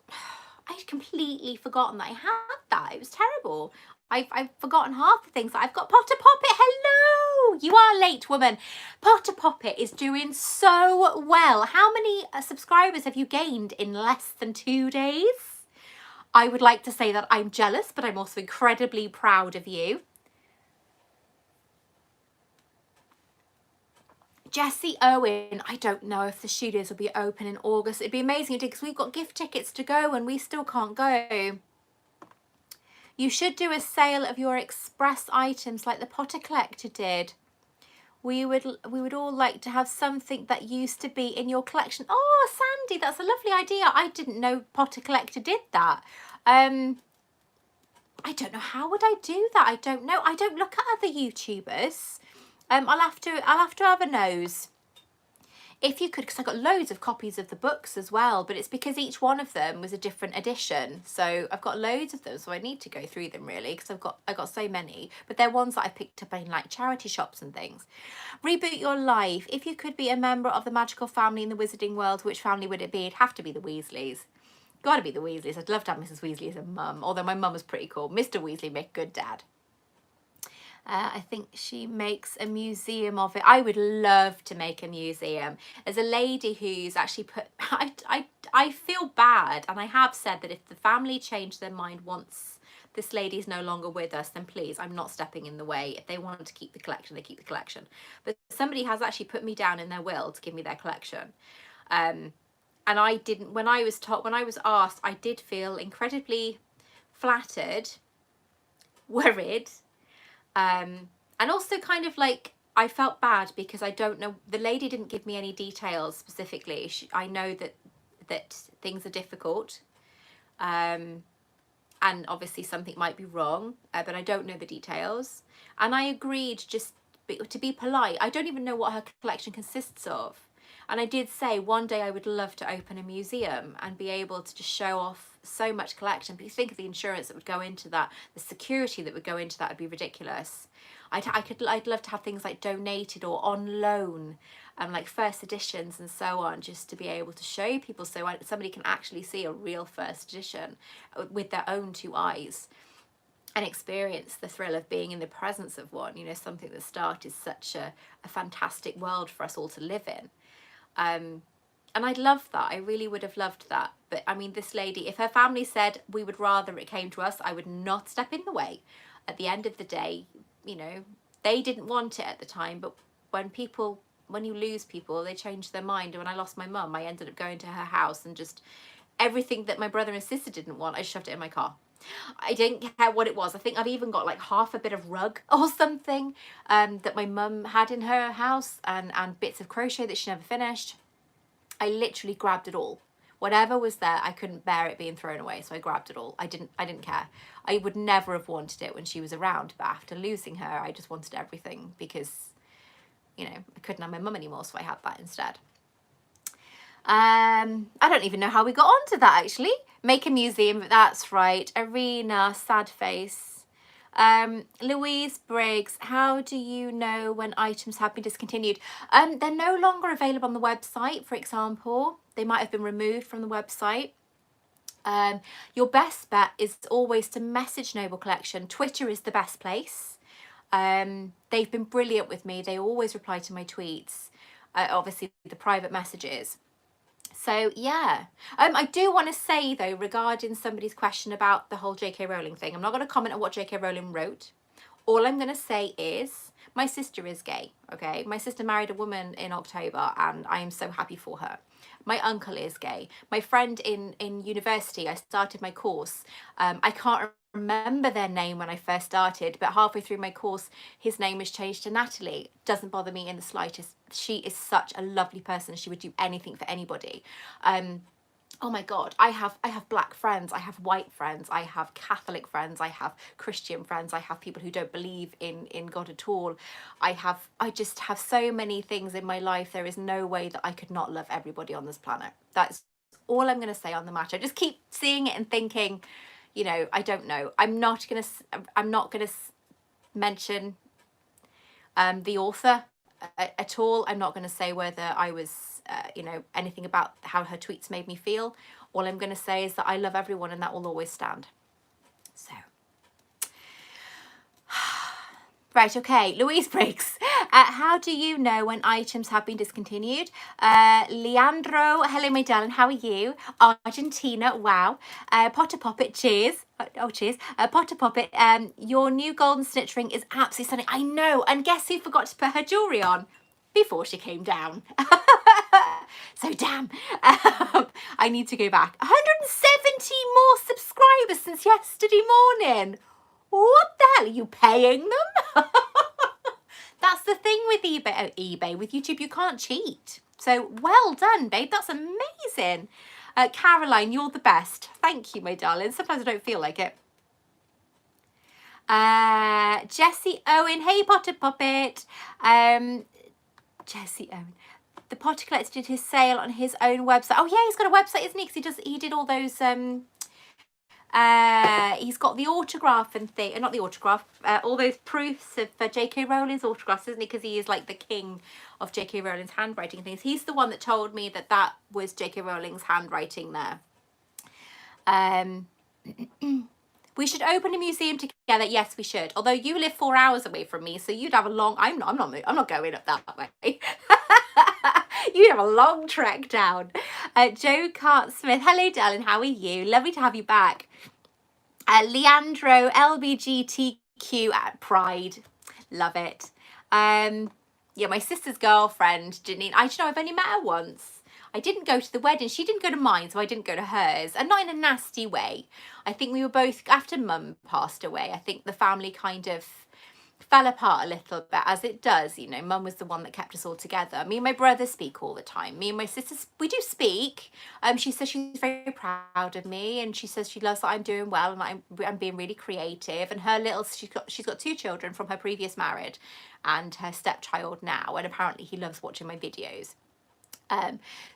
I'd completely forgotten that I had that. It was terrible. I've forgotten half the things that I've got. Potter Poppet, hello! You are late, woman. Potter Poppet is doing so well. How many subscribers have you gained in less than 2 days? I would like to say that I'm jealous, but I'm also incredibly proud of you. Jessie Owen, I don't know if the studios will be open in August. It'd be amazing because we've got gift tickets to go and we still can't go. You should do a sale of your express items like the Potter Collector did. We would all like to have something that used to be in your collection. Oh, Sandy, that's a lovely idea. I didn't know Potter Collector did that. I don't know, how would I do that? I don't know. I don't look at other YouTubers. I'll have to have a nose. If you could, because I got loads of copies of the books as well, but it's because each one of them was a different edition. So I've got loads of them, so I need to go through them really, because I got so many. But they're ones that I picked up in like charity shops and things. Reboot your life. If you could be a member of the magical family in the wizarding world, which family would it be? It'd have to be the Weasleys. Gotta be the Weasleys. I'd love to have Mrs. Weasley as a mum, although my mum was pretty cool. Mr. Weasley make good dad. I think she makes a museum of it. I would love to make a museum. There's a lady who's actually put, I feel bad, and I have said that if the family change their mind once this lady's no longer with us, then please, I'm not stepping in the way. If they want to keep the collection, they keep the collection. But somebody has actually put me down in their will to give me their collection. And I didn't, when I was asked, I did feel incredibly flattered, worried, and also kind of like, I felt bad because I don't know, the lady didn't give me any details specifically. I know that things are difficult, and obviously something might be wrong, but I don't know the details. And I agreed just to be polite. I don't even know what her collection consists of. And I did say one day I would love to open a museum and be able to just show off so much collection. But you think of the insurance that would go into that, the security that would go into that would be ridiculous. I'd love to have things like donated or on loan, like first editions and so on, just to be able to show people so somebody can actually see a real first edition with their own 2 eyes and experience the thrill of being in the presence of one, you know, something that started such a fantastic world for us all to live in. And I'd love that. I really would have loved that. But I mean, this lady, if her family said we would rather it came to us, I would not step in the way. At the end of the day, you know, they didn't want it at the time, but when you lose people, they change their mind. And when I lost my mum, I ended up going to her house, and just everything that my brother and sister didn't want, I shoved it in my car. I didn't care what it was. I think I've even got like half a bit of rug or something that my mum had in her house, and bits of crochet that she never finished. I literally grabbed it all. Whatever was there, I couldn't bear it being thrown away, so I grabbed it all. I didn't care. I would never have wanted it when she was around, but after losing her, I just wanted everything because, you know, I couldn't have my mum anymore, so I had that instead. I don't even know how we got onto that, actually. Make a museum, that's right. Arena, sad face. Louise Briggs, how do you know when items have been discontinued? They're no longer available on the website, for example. They might have been removed from the website. Your best bet is always to message Noble Collection. Twitter is the best place. They've been brilliant with me. They always reply to my tweets, obviously the private messages. So yeah, I do want to say though, regarding somebody's question about the whole J.K. Rowling thing, I'm not going to comment on what J.K. Rowling wrote. All I'm going to say is my sister is gay, okay? My sister married a woman in October, and I am so happy for her. My uncle is gay. My friend in university, I started my course. I can't remember their name when I first started, but halfway through my course, his name was changed to Natalie. Doesn't bother me in the slightest. She is such a lovely person. She would do anything for anybody. Oh my God, I have black friends, I have white friends, I have Catholic friends, I have Christian friends, I have people who don't believe in God at all. I just have so many things in my life. There is no way that I could not love everybody on this planet. That's all I'm going to say on the matter. I just keep seeing it and thinking, you know, I don't know. I'm not going to mention the author at all. I'm not going to say whether I was you know, anything about how her tweets made me feel. All I'm going to say is that I love everyone, and that will always stand. So right, okay, Louise Briggs, how do you know when items have been discontinued? Leandro, hello my darling, how are you? Argentina, wow. Potter Poppet, cheers. Oh, cheers. Potter Poppet, your new golden snitch ring is absolutely stunning. I know, and guess who forgot to put her jewellery on before she came down? So damn, I need to go back. 170 more subscribers since yesterday morning. What the hell, are you paying them? That's the thing with eBay, with YouTube, you can't cheat. So well done, babe, that's amazing. Caroline, you're the best. Thank you, my darling. Sometimes I don't feel like it. Jesse Owen, hey Potter Puppet. Jesse Owen. The Potter Collector did his sale on his own website. Oh yeah, he's got a website, isn't he? Because he did all those he's got the autograph and thing, not the autograph, all those proofs of J.K. Rowling's autographs, isn't he? Because he is like the king of J.K. Rowling's handwriting and things. He's the one that told me that that was J.K. Rowling's handwriting there. We should open a museum together. Yes, we should. Although you live 4 hours away from me, so you'd have a long. I'm not going up that way. You'd have a long trek down. Joe Cartsmith, hello darling, how are you? Lovely to have you back. Leandro, LBGTQ at Pride, love it. Yeah, my sister's girlfriend, Janine, I've only met her once. I didn't go to the wedding. She didn't go to mine, so I didn't go to hers. And not in a nasty way. I think we were both, after Mum passed away, I think the family kind of fell apart a little bit, as it does. You know, Mum was the one that kept us all together. Me and my brother speak all the time. Me and my sisters, we do speak. She says she's very proud of me, and she says she loves that I'm doing well and I'm being really creative. And her little, she's got 2 children from her previous marriage and her stepchild now, and apparently he loves watching my videos.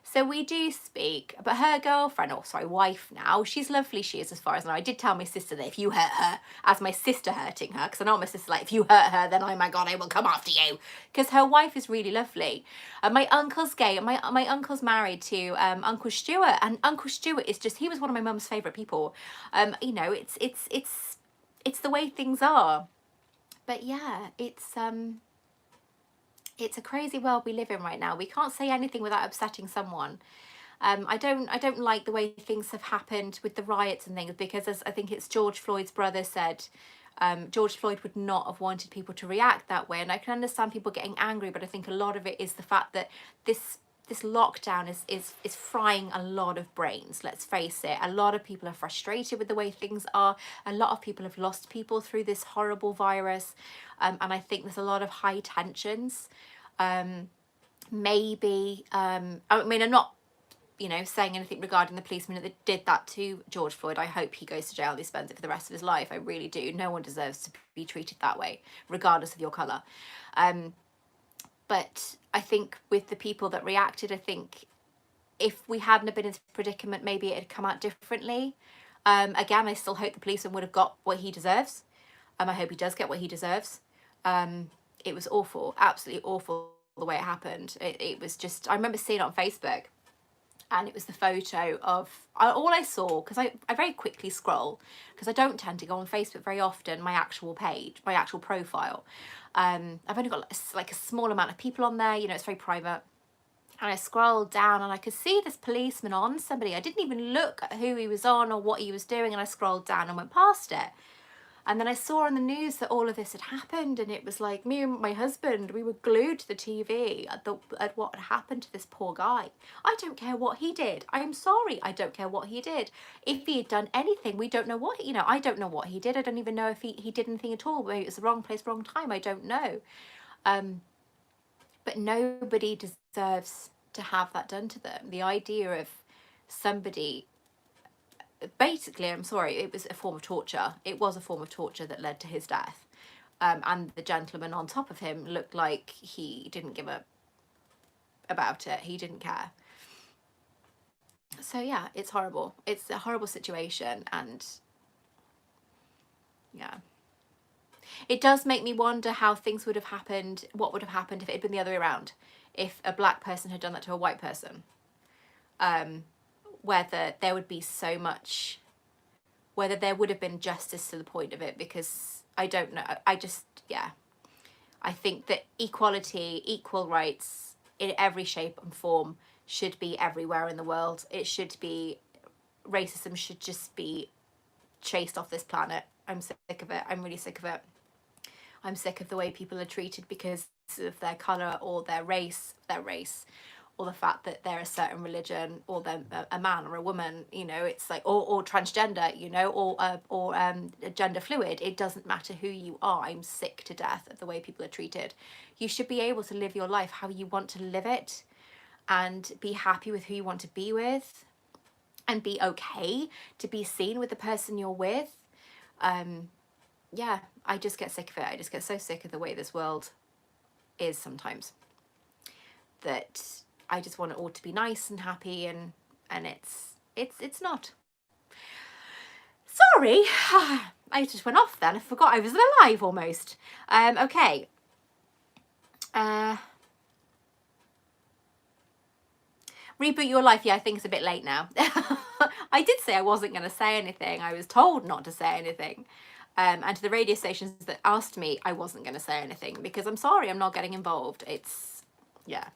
So we do speak, but her girlfriend, wife now, she's lovely, she is, as far as I know. I did tell my sister that if you hurt her, as my sister hurting her, because I know my sister's like, if you hurt her, then oh my God, I will come after you, because her wife is really lovely. My uncle's gay, and my uncle's married to Uncle Stuart, and Uncle Stuart is just, he was one of my mum's favourite people. You know, it's the way things are. But yeah, it's it's a crazy world we live in right now. We can't say anything without upsetting someone. I don't like the way things have happened with the riots and things, because as I think it's George Floyd's brother said, George Floyd would not have wanted people to react that way. And I can understand people getting angry, but I think a lot of it is the fact that this lockdown is frying a lot of brains. Let's face it. A lot of people are frustrated with the way things are. A lot of people have lost people through this horrible virus. And I think there's a lot of high tensions. Maybe, I mean, I'm not, you know, saying anything regarding the policeman that did that to George Floyd. I hope he goes to jail and he spends it for the rest of his life. I really do. No one deserves to be treated that way, regardless of your colour. But I think with the people that reacted, I think if we hadn't been in this predicament, maybe it had come out differently. Again, I still hope the policeman would have got what he deserves. I hope he does get what he deserves. It was awful, absolutely awful the way it happened. It was just, I remember seeing it on Facebook, and it was the photo of, all I saw, because I very quickly scroll, because I don't tend to go on Facebook very often, my actual page, my actual profile. I've only got like a small amount of people on there, you know, it's very private. And I scrolled down and I could see this policeman on somebody. I didn't even look at who he was on or what he was doing, and I scrolled down and went past it. And then I saw on the news that all of this had happened, and it was like me and my husband, we were glued to the TV at what had happened to this poor guy. I don't care what he did. I'm sorry. I don't care what he did. If he had done anything, we don't know what, you know, I don't know what he did. I don't even know if he did anything at all. Maybe it was the wrong place, wrong time. I don't know. But nobody deserves to have that done to them. The idea of somebody, basically, I'm sorry, it was a form of torture. It was a form of torture that led to his death. And the gentleman on top of him looked like he didn't give a about it. He didn't care. So yeah, it's horrible. It's a horrible situation, and yeah. It does make me wonder how things would have happened, what would have happened if it had been the other way around. If a black person had done that to a white person. Whether there would be so much, whether there would have been justice to the point of it, because I don't know. I just, yeah. I think that equality, equal rights in every shape and form should be everywhere in the world. It should be, racism should just be chased off this planet. I'm sick of it. I'm really sick of it. I'm sick of the way people are treated because of their colour or their race, or the fact that they're a certain religion, or they're a man or a woman, you know. It's like, or transgender, you know, or gender fluid. It doesn't matter who you are. I'm sick to death of the way people are treated. You should be able to live your life how you want to live it, and be happy with who you want to be with, and be okay to be seen with the person you're with. Yeah, I just get sick of it. I just get so sick of the way this world is sometimes, that I just want it all to be nice and happy, and it's not. Sorry, I just went off then. I forgot I was alive almost. Okay. Reboot your life. Yeah, I think it's a bit late now. I did say I wasn't going to say anything. I was told not to say anything. And to the radio stations that asked me, I wasn't going to say anything, because I'm sorry, I'm not getting involved. It's, yeah.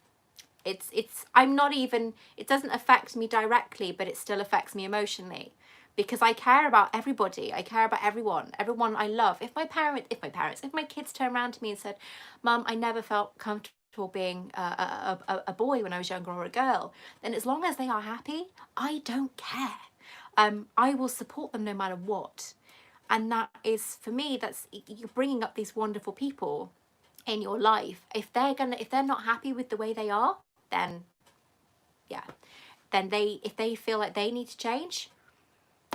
I'm not even, it doesn't affect me directly, but it still affects me emotionally, because I care about everybody. I care about everyone I love. If my kids turn around to me and said, Mum, I never felt comfortable being a boy when I was younger, or a girl, then as long as they are happy, I don't care. I will support them no matter what. And that is, for me, that's, you're bringing up these wonderful people in your life. If they're not happy with the way they are, then yeah, then if they feel like they need to change,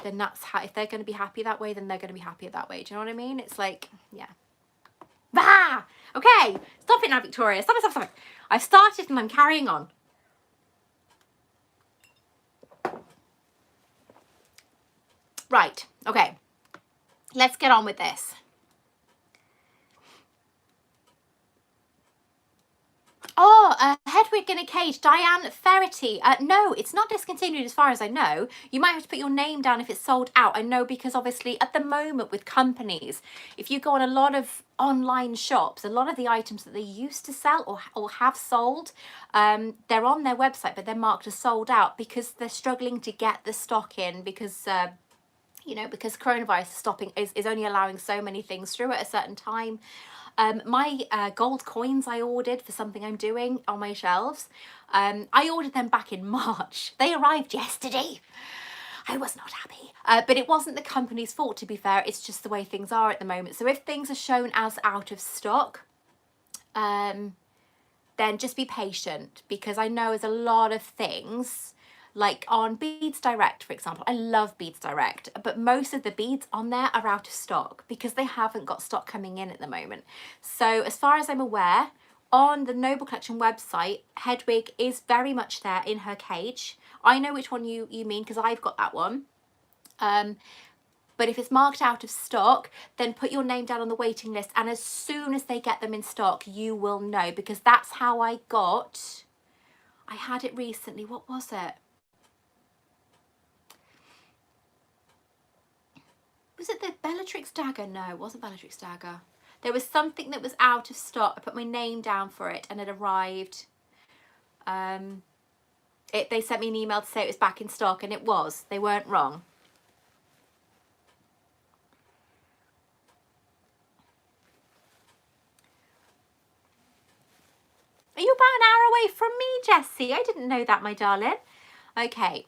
then that's how, if they're going to be happy that way, then they're going to be happy that way. Do you know what I mean? It's like, yeah. Ah! Okay, stop it now, Victoria. Stop it. I've started and I'm carrying on. Right, okay. Let's get on with this. Oh, Hedwig Eric in a cage. Diane Ferrety. No, it's not discontinued as far as I know. You might have to put your name down if it's sold out. I know because obviously at the moment with companies, if you go on a lot of online shops, a lot of the items that they used to sell or have sold, they're on their website, but they're marked as sold out because they're struggling to get the stock in because you know, because coronavirus is only allowing so many things through at a certain time. My gold coins I ordered for something I'm doing on my shelves, I ordered them back in March. They arrived yesterday. I was not happy, but it wasn't the company's fault, to be fair. It's just the way things are at the moment. So if things are shown as out of stock, then just be patient, because I know there's a lot of things like on Beads Direct, for example. I love Beads Direct, but most of the beads on there are out of stock because they haven't got stock coming in at the moment. So as far as I'm aware, on the Noble Collection website, Hedwig is very much there in her cage. I know which one you mean because I've got that one. But if it's marked out of stock, then put your name down on the waiting list, and as soon as they get them in stock, you will know, because that's how I had it recently. What was it? Was it the Bellatrix dagger? No, it wasn't Bellatrix dagger. There was something that was out of stock. I put my name down for it and it arrived. They sent me an email to say it was back in stock, and it was. They weren't wrong. Are you about an hour away from me, Jessie? I didn't know that, my darling. Okay.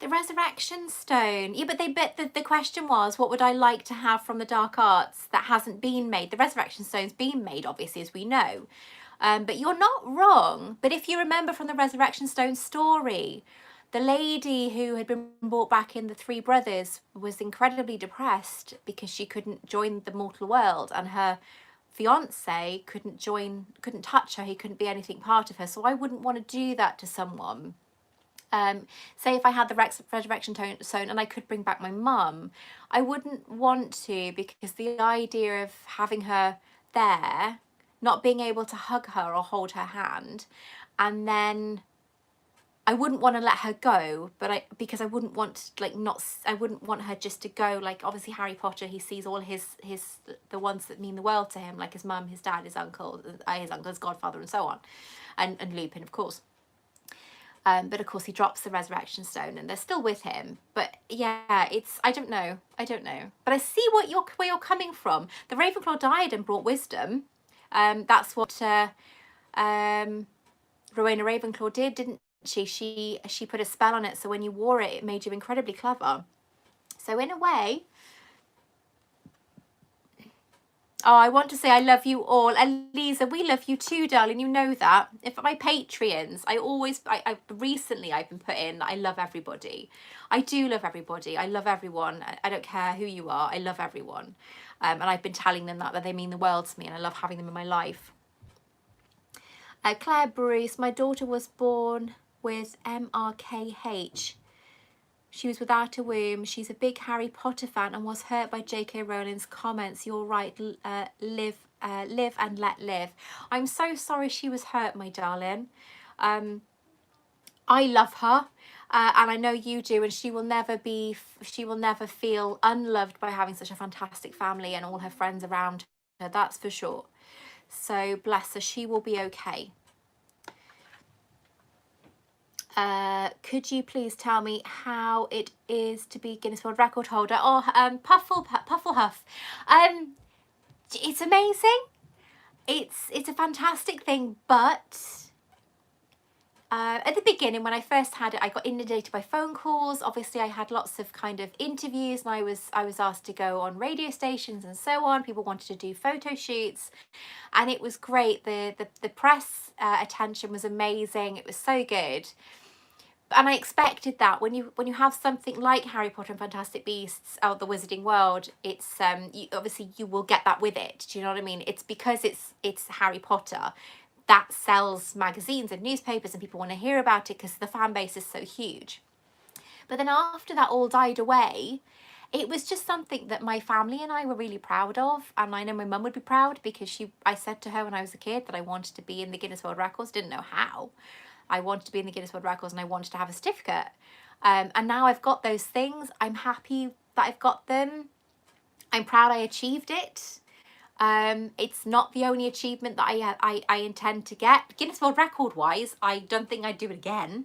The Resurrection Stone. Yeah, but the question was, what would I like to have from the Dark Arts that hasn't been made? The Resurrection Stone's been made, obviously, as we know. But you're not wrong. But if you remember from the Resurrection Stone story, the lady who had been brought back in the Three Brothers was incredibly depressed because she couldn't join the mortal world, and her fiance couldn't touch her. He couldn't be anything part of her. So I wouldn't want to do that to someone. Say if I had the Resurrection Stone and I could bring back my mum, I wouldn't want to, because the idea of having her there, not being able to hug her or hold her hand, and then I wouldn't want to let her go, but because I wouldn't want I wouldn't want her just to go. Like obviously Harry Potter, he sees all his the ones that mean the world to him, like his mum, his dad, his uncle, his godfather, and so on, and Lupin, of course. But of course he drops the Resurrection Stone and they're still with him. But yeah, I don't know. But I see where you're coming from. The Ravenclaw died and brought wisdom. That's what Rowena Ravenclaw did, didn't she? She put a spell on it, so when you wore it, it made you incredibly clever. So in a way, oh, I want to say I love you all. And Lisa, we love you too, darling. You know that. If my Patreons, recently I've been put in, I love everybody. I do love everybody. I love everyone. I don't care who you are. I love everyone. And I've been telling them that they mean the world to me, and I love having them in my life. Claire Bruce, my daughter was born with MRKH. She was without a womb. She's a big Harry Potter fan and was hurt by J.K. Rowling's comments. You're right, live and let live. I'm so sorry she was hurt, my darling. I love her, and I know you do, and she will never feel unloved by having such a fantastic family and all her friends around her, that's for sure. So bless her, she will be okay. Could you please tell me how it is to be Guinness World Record holder? Oh, Pufflehuff. It's amazing. It's a fantastic thing, but at the beginning, when I first had it, I got inundated by phone calls. Obviously, I had lots of kind of interviews, and I was asked to go on radio stations and so on. People wanted to do photo shoots, and it was great. The press attention was amazing. It was so good. And I expected that when you have something like Harry Potter and Fantastic Beasts out the Wizarding World, it's obviously you will get that with it. Do you know what I mean? It's because it's Harry Potter that sells magazines and newspapers, and people want to hear about it because the fan base is so huge. But then after that all died away, it was just something that my family and I were really proud of, and I know my mum would be proud because I said to her when I was a kid that I wanted to be in the Guinness World Records. Didn't know how. I wanted to be in the Guinness World Records, and I wanted to have a certificate. And now I've got those things. I'm happy that I've got them. I'm proud I achieved it. It's not the only achievement that I intend to get. Guinness World Record wise, I don't think I'd do it again.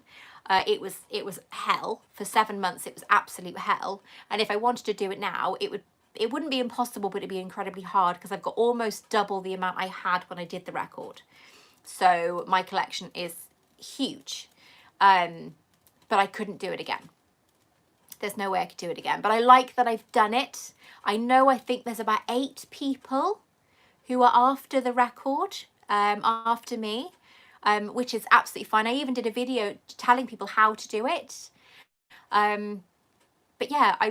It was hell for 7 months. It was absolute hell. And if I wanted to do it now, it wouldn't be impossible, but it'd be incredibly hard because I've got almost double the amount I had when I did the record. So my collection is huge, but I couldn't do it again. There's no way I could do it again, but I like that I've done it. I think there's about 8 people who are after the record, after me, which is absolutely fine. I even did a video telling people how to do it. But yeah, I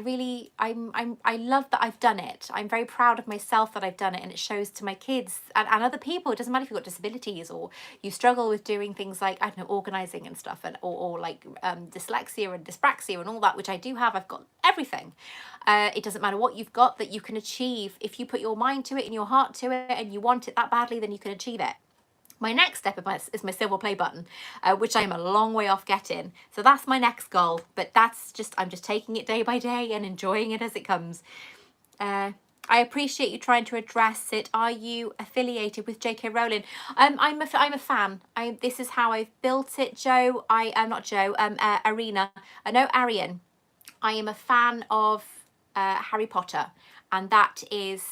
love that I've done it. I'm very proud of myself that I've done it, and it shows to my kids and other people. It doesn't matter if you've got disabilities or you struggle with doing things like, I don't know, organising and stuff, and or like dyslexia and dyspraxia and all that, which I do have. I've got everything. It doesn't matter what you've got, that you can achieve. If you put your mind to it and your heart to it and you want it that badly, then you can achieve it. My next step is my silver play button, which I am a long way off getting. So that's my next goal, but I'm just taking it day by day and enjoying it as it comes. I appreciate you trying to address it. Are you affiliated with J.K. Rowling? I'm a fan. This is how I've built it, Joe. Arena. I know Arian. I am a fan of Harry Potter, and that is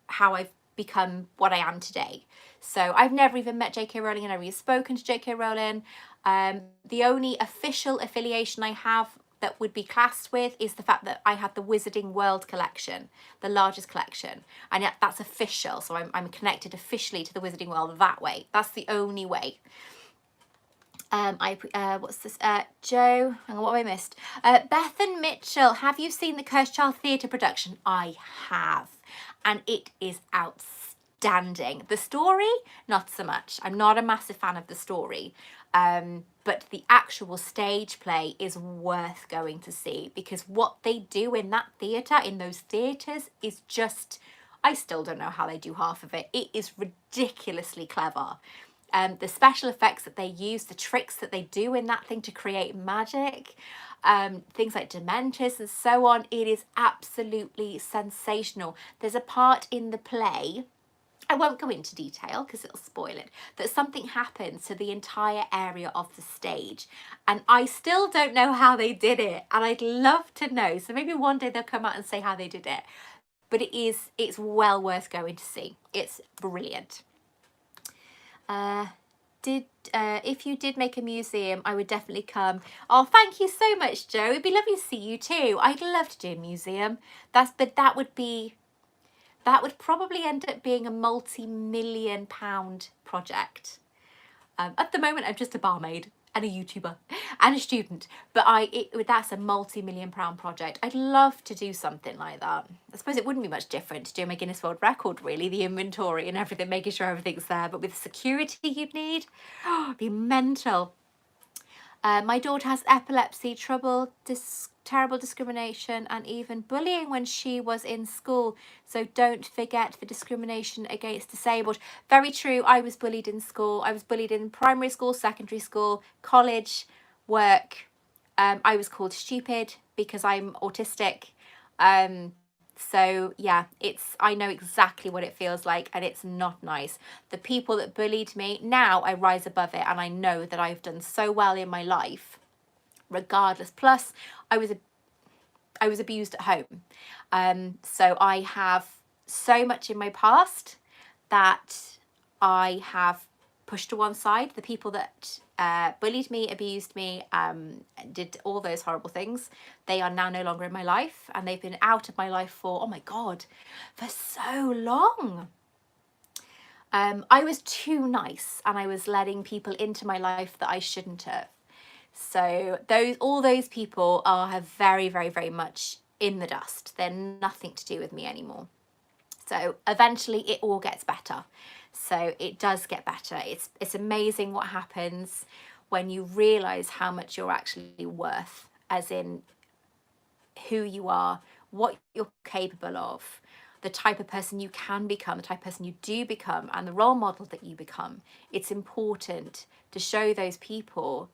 how I've become what I am today. So I've never even met J.K. Rowling, and I've never spoken to J.K. Rowling. The only official affiliation I have that would be classed with is the fact that I have the Wizarding World collection, the largest collection, and that's official. So I'm connected officially to the Wizarding World that way. That's the only way. What's this? Joe, hang on, what have I missed? Bethan Mitchell, have you seen the Cursed Child Theatre production? I have, and it is outstanding. The story, not so much. I'm not a massive fan of the story, but the actual stage play is worth going to see, because what they do in that theatre, in those theatres, is just, I still don't know how they do half of it. It is ridiculously clever. The special effects that they use, the tricks that they do in that thing to create magic, things like Dementors and so on, it is absolutely sensational. There's a part in the play, I won't go into detail because it'll spoil it, that something happens to the entire area of the stage, and I still don't know how they did it, and I'd love to know. So maybe one day they'll come out and say how they did it, but it's well worth going to see. It's brilliant. If you did make a museum, I would definitely come. Oh, thank you so much, Joe. It'd be lovely to see you too. I'd love to do a museum. But that would probably end up being a multi-million-pound project. At the moment, I'm just a barmaid and a YouTuber and a student, but that's a multi-million-pound project. I'd love to do something like that. I suppose it wouldn't be much different to do my Guinness World Record, really, the inventory and everything, making sure everything's there, but with security you'd need, it'd be mental. My daughter has epilepsy, terrible discrimination, and even bullying when she was in school. So don't forget the discrimination against disabled. Very true. I was bullied in school. I was bullied in primary school, secondary school, college, work. I was called stupid because I'm autistic. So yeah, I know exactly what it feels like, and it's not nice. The people that bullied me, now I rise above it, and I know that I've done so well in my life, regardless. Plus, I was abused at home. So I have so much in my past that I have pushed to one side. The people that bullied me, abused me, did all those horrible things, they are now no longer in my life, and they've been out of my life for, oh my God, for so long. I was too nice, and I was letting people into my life that I shouldn't have. So all those people are very, very, very much in the dust. They're nothing to do with me anymore. So eventually it all gets better. So it does get better. It's amazing what happens when you realise how much you're actually worth, as in who you are, what you're capable of, the type of person you can become, the type of person you do become, and the role model that you become. It's important to show those people,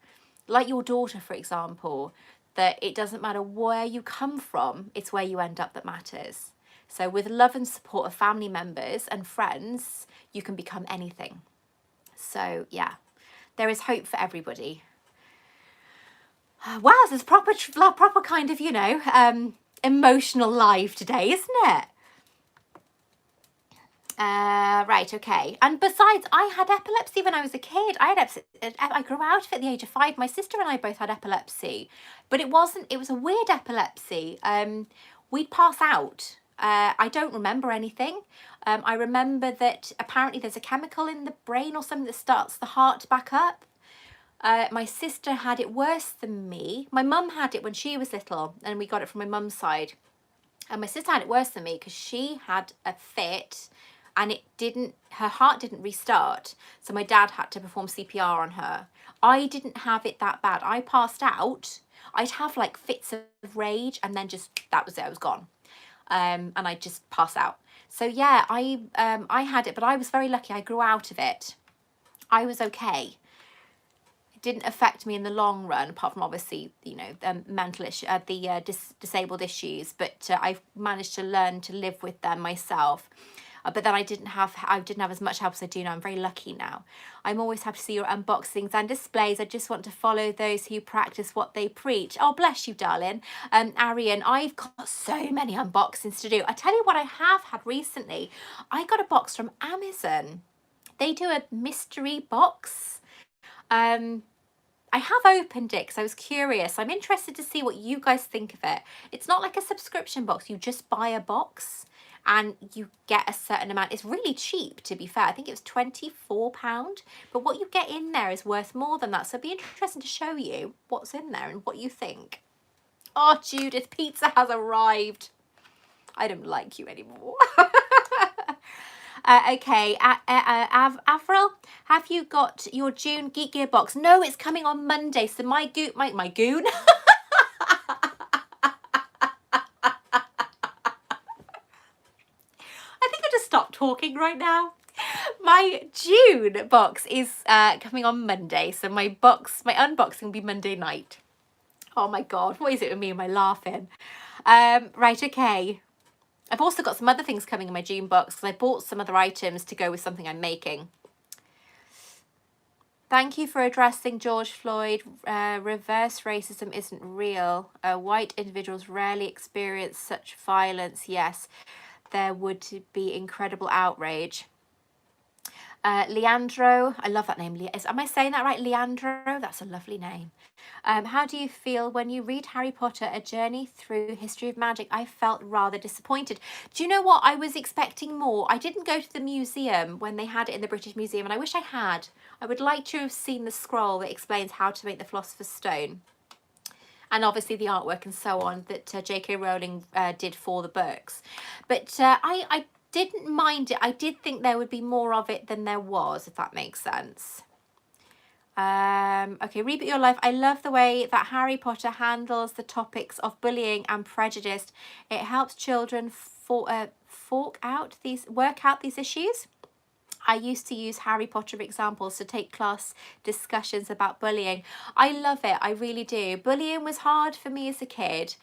like your daughter, for example, that it doesn't matter where you come from, it's where you end up that matters. So with love and support of family members and friends, you can become anything. So yeah, there is hope for everybody. Wow, this is proper kind of, you know, emotional live today, isn't it? Right, okay. And besides, I had epilepsy when I was a kid. I grew out of it at the age of 5. My sister and I both had epilepsy, but it was a weird epilepsy. We'd pass out. I don't remember anything. I remember that apparently there's a chemical in the brain or something that starts the heart back up. My sister had it worse than me. My mum had it when she was little, and we got it from my mum's side. And my sister had it worse than me because she had a fit, and her heart didn't restart. So my dad had to perform CPR on her. I didn't have it that bad. I passed out. I'd have like fits of rage, and then just, that was it, I was gone. And I just pass out. So yeah, I had it, but I was very lucky. I grew out of it. I was okay. It didn't affect me in the long run, apart from obviously, you know, the mental issue, disabled issues. But I've managed to learn to live with them myself. But then I didn't have as much help as I do now. I'm very lucky now. I'm always happy to see your unboxings and displays. I just want to follow those who practice what they preach. Oh, bless you, darling. Arian, I've got so many unboxings to do. I tell you what I have had recently. I got a box from Amazon. They do a mystery box. I have opened it because I was curious. I'm interested to see what you guys think of it. It's not like a subscription box. You just buy a box and you get a certain amount. It's really cheap, to be fair. I think it was £24, but what you get in there is worth more than that. So it'd be interesting to show you what's in there and what you think. Oh, Judith, pizza has arrived. I don't like you anymore. Okay, Avril, have you got your June Geek Gear box? No, it's coming on Monday. So my goon. Stop talking right now. My June box is coming on Monday, so my unboxing will be Monday night. Oh my God, what is it with me and my laughing? Right, okay. I've also got some other things coming in my June box because I bought some other items to go with something I'm making. Thank you for addressing George Floyd. Reverse racism isn't real. White individuals rarely experience such violence. Yes, there would be incredible outrage. Leandro, I love that name. Am I saying that right? Leandro, that's a lovely name. How do you feel when you read Harry Potter, A Journey Through History of Magic? I felt rather disappointed. Do you know what? I was expecting more. I didn't go to the museum when they had it in the British Museum, and I wish I had. I would like to have seen the scroll that explains how to make the Philosopher's Stone. And obviously the artwork and so on that J.K. Rowling did for the books. But I didn't mind it. I did think there would be more of it than there was, if that makes sense. Okay, Reboot Your Life. I love the way that Harry Potter handles the topics of bullying and prejudice. It helps children work out these issues. I used to use Harry Potter examples to take class discussions about bullying. I love it. I really do. Bullying was hard for me as a kid.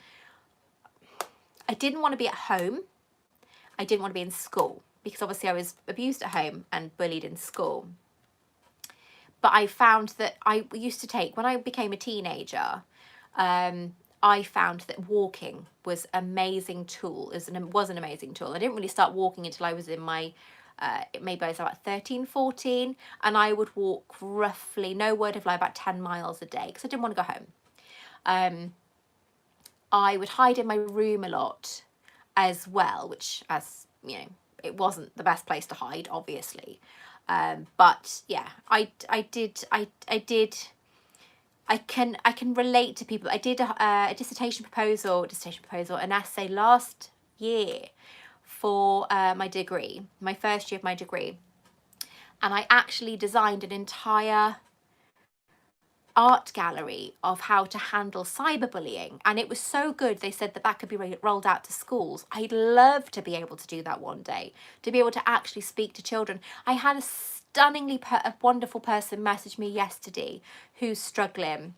I didn't want to be at home. I didn't want to be in school because obviously I was abused at home and bullied in school. But I found that I used to take, when I became a teenager, I found that walking was an amazing tool. It was an amazing tool. I didn't really start walking until I was in my maybe I was about 13, 14, and I would walk roughly, no word of lie, about 10 miles a day because I didn't want to go home. I would hide in my room a lot as well, which, as you know, it wasn't the best place to hide, obviously. But yeah, I can relate to people. I did a dissertation proposal, an essay last year for my degree, my first year of my degree, and I actually designed an entire art gallery of how to handle cyberbullying, and it was so good they said that could be rolled out to schools. I'd love to be able to do that one day, to be able to actually speak to children. I had a stunningly wonderful person message me yesterday who's struggling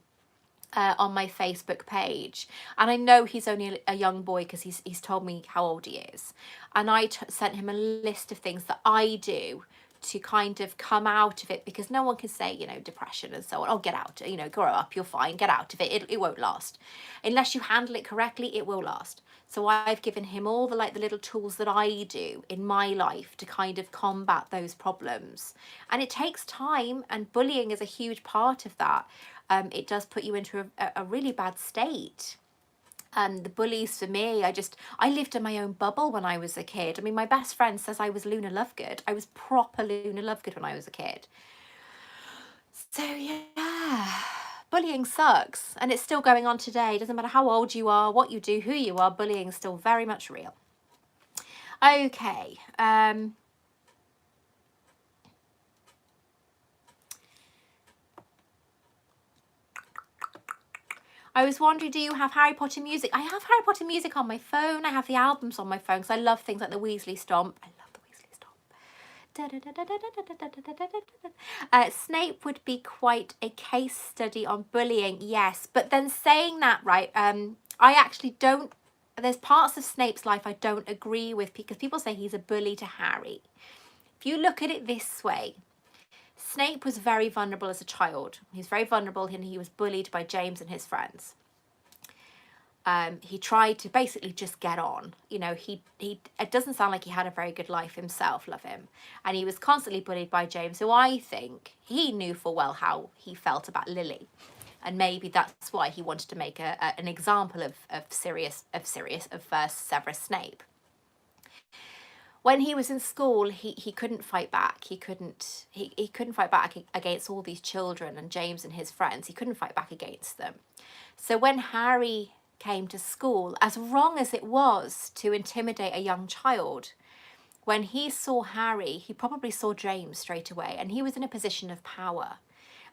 on my Facebook page, and I know he's only a young boy because he's told me how old he is, and I sent him a list of things that I do to kind of come out of it, because no one can say, you know, depression and so on, oh, get out, you know, grow up, you're fine, get out of it, it won't last. Unless you handle it correctly, it will last. So I've given him all the little tools that I do in my life to kind of combat those problems. And it takes time, and bullying is a huge part of that. It does put you into a really bad state. And the bullies for me, I lived in my own bubble when I was a kid. I mean, my best friend says I was Luna Lovegood. I was proper Luna Lovegood when I was a kid. So yeah, bullying sucks, and it's still going on today. It doesn't matter how old you are, what you do, who you are, bullying is still very much real. Okay. I was wondering, do you have Harry Potter music? I have Harry Potter music on my phone. I have the albums on my phone because I love things like the Weasley Stomp. I love the Weasley Stomp. Snape would be quite a case study on bullying, yes. But then saying that, right, I actually don't, there's parts of Snape's life I don't agree with, because people say he's a bully to Harry. If you look at it this way, Snape was very vulnerable as a child. He was very vulnerable and he was bullied by James and his friends. He tried to basically just get on. You know, it doesn't sound like he had a very good life himself, love him. And he was constantly bullied by James, who I think he knew full well how he felt about Lily. And maybe that's why he wanted to make an example of Severus Snape. When he was in school, he couldn't fight back. He couldn't fight back against all these children and James and his friends. He couldn't fight back against them. So when Harry came to school, as wrong as it was to intimidate a young child, when he saw Harry, he probably saw James straight away, and he was in a position of power.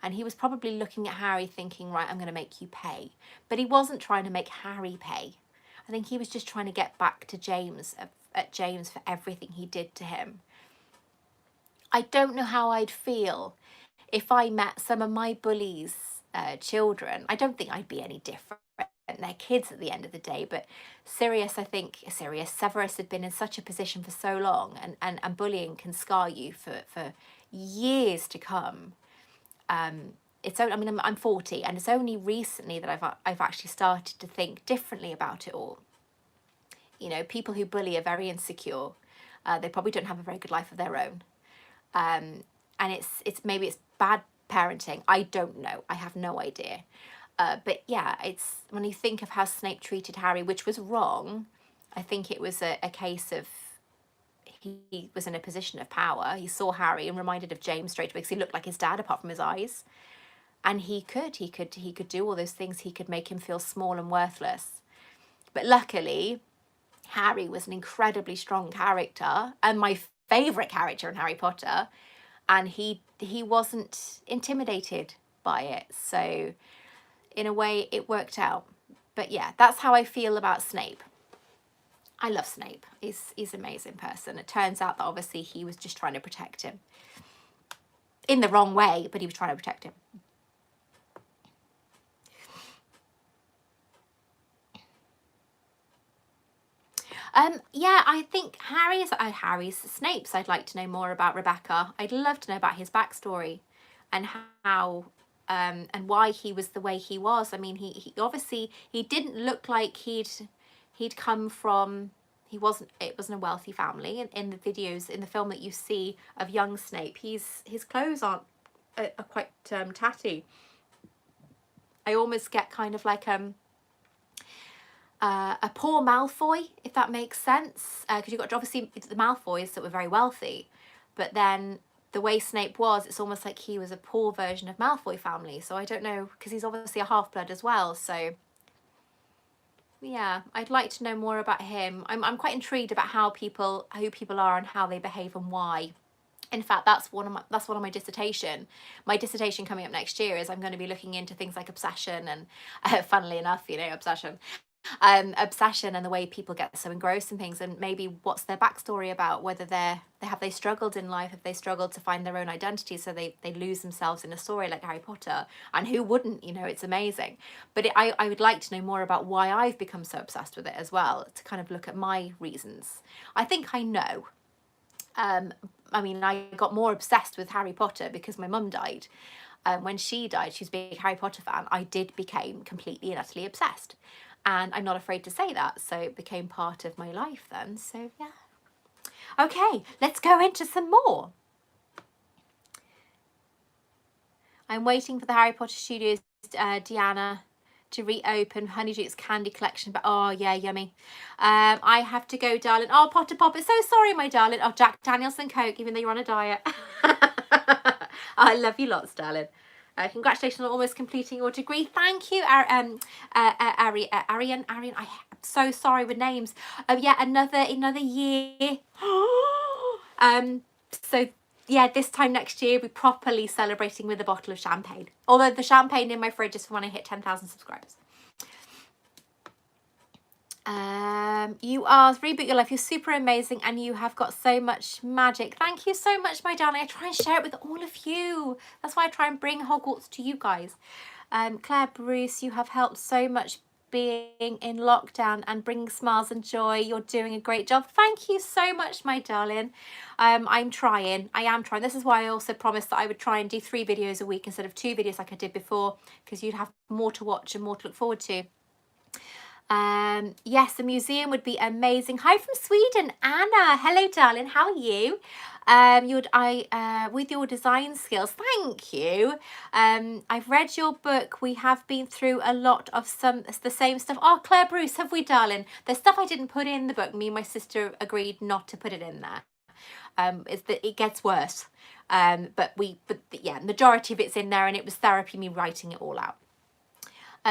And he was probably looking at Harry thinking, right, I'm going to make you pay. But he wasn't trying to make Harry pay. I think he was just trying to get back to James, at James for everything he did to him. I don't know how I'd feel if I met some of my bullies' children. I don't think I'd be any different. They're kids at the end of the day, but Severus had been in such a position for so long, and bullying can scar you for years to come. I'm 40, and it's only recently that I've actually started to think differently about it all. You know, people who bully are very insecure. They probably don't have a very good life of their own. And maybe it's bad parenting. I don't know. I have no idea. But yeah, it's when you think of how Snape treated Harry, which was wrong, I think it was a case of he was in a position of power. He saw Harry and reminded of James straight away because he looked like his dad apart from his eyes. And he could do all those things. He could make him feel small and worthless. But luckily, Harry was an incredibly strong character and my favourite character in Harry Potter, and he wasn't intimidated by it. So in a way it worked out. But yeah, that's how I feel about Snape. I love Snape. He's an amazing person. It turns out that obviously he was just trying to protect him. In the wrong way, but he was trying to protect him. Yeah, I think Snape's. I'd like to know more about Rebecca. I'd love to know about his backstory and how and why he was the way he was. I mean, he obviously, he didn't look like he'd come from, it wasn't a wealthy family. In the videos, in the film that you see of young Snape, his clothes are quite tatty. I almost get kind of like a poor Malfoy, if that makes sense, because you've got obviously the Malfoys that were very wealthy, but then the way Snape was, it's almost like he was a poor version of Malfoy family. So I don't know, because he's obviously a half-blood as well, so yeah, I'd like to know more about him. I'm quite intrigued about who people are and how they behave and why. In fact, that's one of my dissertation. My dissertation coming up next year is I'm going to be looking into things like obsession and, funnily enough, you know, obsession and the way people get so engrossed in things, and maybe what's their backstory about, whether they struggled in life, have they struggled to find their own identity, so they lose themselves in a story like Harry Potter, and who wouldn't, you know, it's amazing. But I would like to know more about why I've become so obsessed with it as well, to kind of look at my reasons. I think I know. I mean, I got more obsessed with Harry Potter because my mum died. When she died, she's a big Harry Potter fan. I became completely and utterly obsessed. And I'm not afraid to say that. So it became part of my life then. So yeah. Okay, let's go into some more. I'm waiting for the Harry Potter Studios, Deanna, to reopen Honeydews candy collection. But oh yeah, yummy. I have to go, darling. Oh, Potter Pop, it's so sorry, my darling. Oh, Jack Daniels and Coke, even though you're on a diet. I love you lots, darling. Congratulations on almost completing your degree. Thank you, Arian. I'm so sorry with names. Yeah, another year. So yeah, this time next year we're properly celebrating with a bottle of champagne. Although the champagne in my fridge is for when I hit 10,000 subscribers. You are Reboot Your Life. You're super amazing and you have got so much magic. Thank you so much, my darling. I try and share it with all of you. That's why I try and bring Hogwarts to you guys. Claire Bruce, you have helped so much being in lockdown and bringing smiles and joy. You're doing a great job. Thank you so much, my darling. I am trying. This is why I also promised that I would try and do 3 videos a week instead of 2 videos like I did before, because you'd have more to watch and more to look forward to. Yes, a museum would be amazing. Hi from Sweden, Anna. Hello, darling. How are you? With your design skills, thank you. I've read your book. We have been through a lot of the same stuff. Oh, Claire Bruce, have we, darling? There's stuff I didn't put in the book. Me and my sister agreed not to put it in there. Is that it gets worse. But yeah, majority of it's in there, and it was therapy, me writing it all out.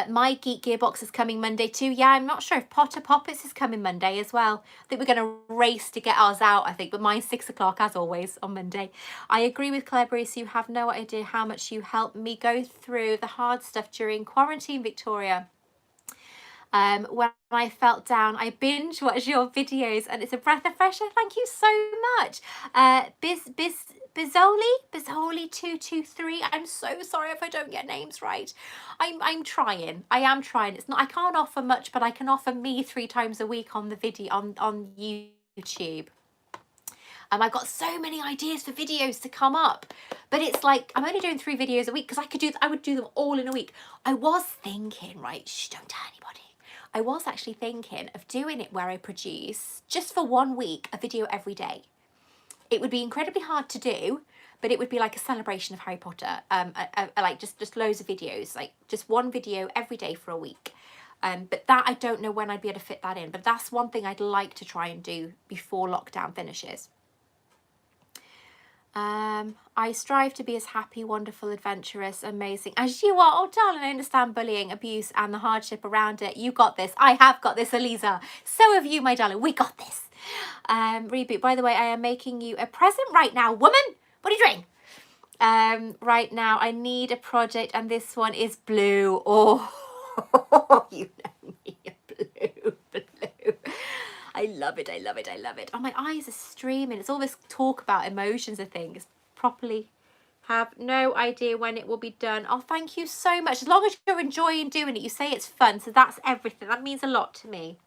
My Geek Gearbox is coming Monday too. Yeah, I'm not sure if Potter Poppets is coming Monday as well. I think we're going to race to get ours out, I think. But mine's 6 o'clock as always on Monday. I agree with Claire Bruce. You have no idea how much you helped me go through the hard stuff during quarantine, Victoria. When I felt down, I binge watch your videos and it's a breath of fresh air. Thank you so much. Bizzoli 223. I'm so sorry if I don't get names right. I'm trying. I am trying. It's not, I can't offer much, but I can offer me 3 times a week on the video on YouTube. I've got so many ideas for videos to come up, but it's like I'm only doing 3 videos a week because I would do them all in a week. I was thinking, right, shh, don't tell anybody. I was actually thinking of doing it where I produce just for 1 week a video every day. It would be incredibly hard to do, but it would be like a celebration of Harry Potter. Like just loads of videos, like just 1 video every day for a week. But that I don't know when I'd be able to fit that in. But that's one thing I'd like to try and do before lockdown finishes. I strive to be as happy, wonderful, adventurous, amazing as you are. Oh, darling, I understand bullying, abuse, and the hardship around it. You got this. I have got this, Eliza. So have you, my darling. We got this. Reboot. By the way, I am making you a present right now, woman. What are you doing? Right now, I need a project, and this one is blue. Oh, you know me, blue. I love it, I love it, I love it. Oh, my eyes are streaming. It's all this talk about emotions and things. Properly have no idea when it will be done. Oh, thank you so much. As long as you're enjoying doing it, you say it's fun, so that's everything. That means a lot to me.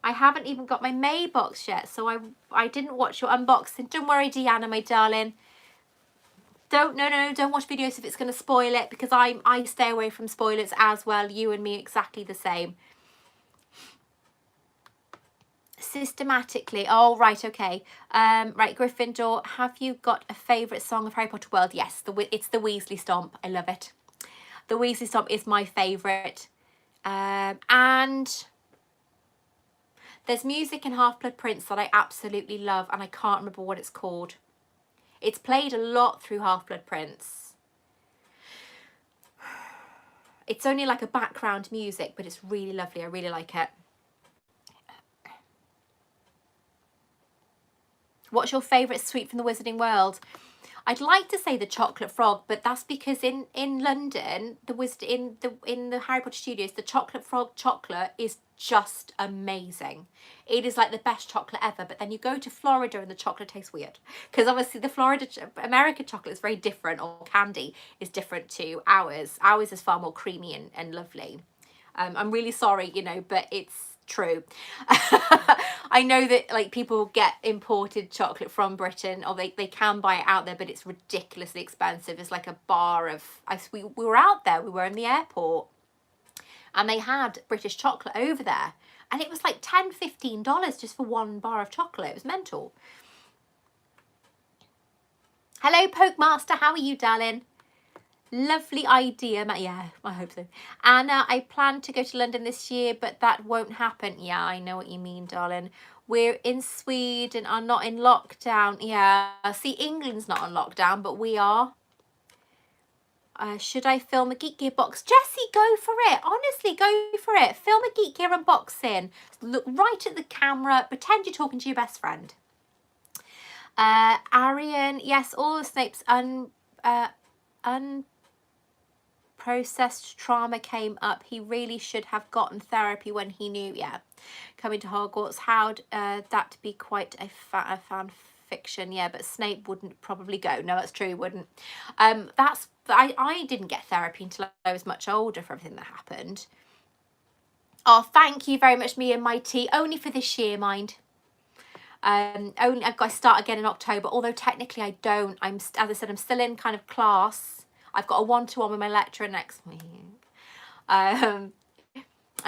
I haven't even got my May box yet, so I didn't watch your unboxing. Don't worry, Deanna, my darling. Don't watch videos if it's going to spoil it, because I stay away from spoilers as well. You and me exactly the same. systematically. Oh, right, okay. Right, Gryffindor, have you got a favourite song of Harry Potter World? Yes, it's the Weasley Stomp. I love it. The Weasley Stomp is my favourite. And there's music in Half-Blood Prince that I absolutely love, and I can't remember what it's called. It's played a lot through Half-Blood Prince. It's only like a background music, but it's really lovely. I really like it. What's your favourite sweet from the Wizarding World? I'd like to say the chocolate frog, but that's because in London, in the Harry Potter studios, the chocolate frog chocolate is just amazing. It is like the best chocolate ever. But then you go to Florida and the chocolate tastes weird, because obviously the American chocolate is very different, or candy is different to ours. Ours is far more creamy and lovely. I'm really sorry, you know, but it's true. I know that like people get imported chocolate from Britain, or they can buy it out there, but it's ridiculously expensive. It's like a bar of we were out there, we were in the airport, and they had British chocolate over there, and it was like $10-15 just for one bar of chocolate. It was mental. Hello Poke Master, how are you, darling? Lovely idea, yeah, I hope so. Anna, I plan to go to London this year, but that won't happen. Yeah, I know what you mean, darling. We're in Sweden, are not in lockdown. Yeah, see, England's not on lockdown, but we are. Should I film a Geek Gear box? Jessie, go for it. Honestly, go for it. Film a Geek Gear unboxing. Look right at the camera. Pretend you're talking to your best friend. Arian, yes, all of Snape's unprocessed trauma came up. He really should have gotten therapy when he knew. Yeah, coming to Hogwarts, how'd that be quite a fan fiction? Yeah, but Snape wouldn't probably go. No, that's true, he wouldn't. I didn't get therapy until I was much older for everything that happened. Oh, thank you very much, me and my tea. Only for this year, mind. Only I've got to start again in October, although technically I don't. As I said, I'm still in kind of class. I've got a one-to-one with my lecturer next week, and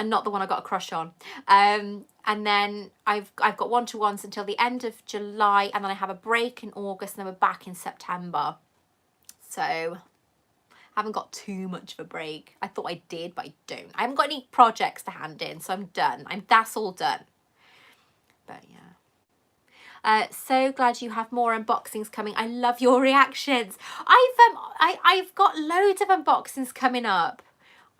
not the one I got a crush on. And then I've got one-to-ones until the end of July, and then I have a break in August, and then we're back in September. So I haven't got too much of a break. I thought I did, but I don't. I haven't got any projects to hand in, so I'm done. That's all done. But yeah. So glad you have more unboxings coming. I love your reactions. I've got loads of unboxings coming up.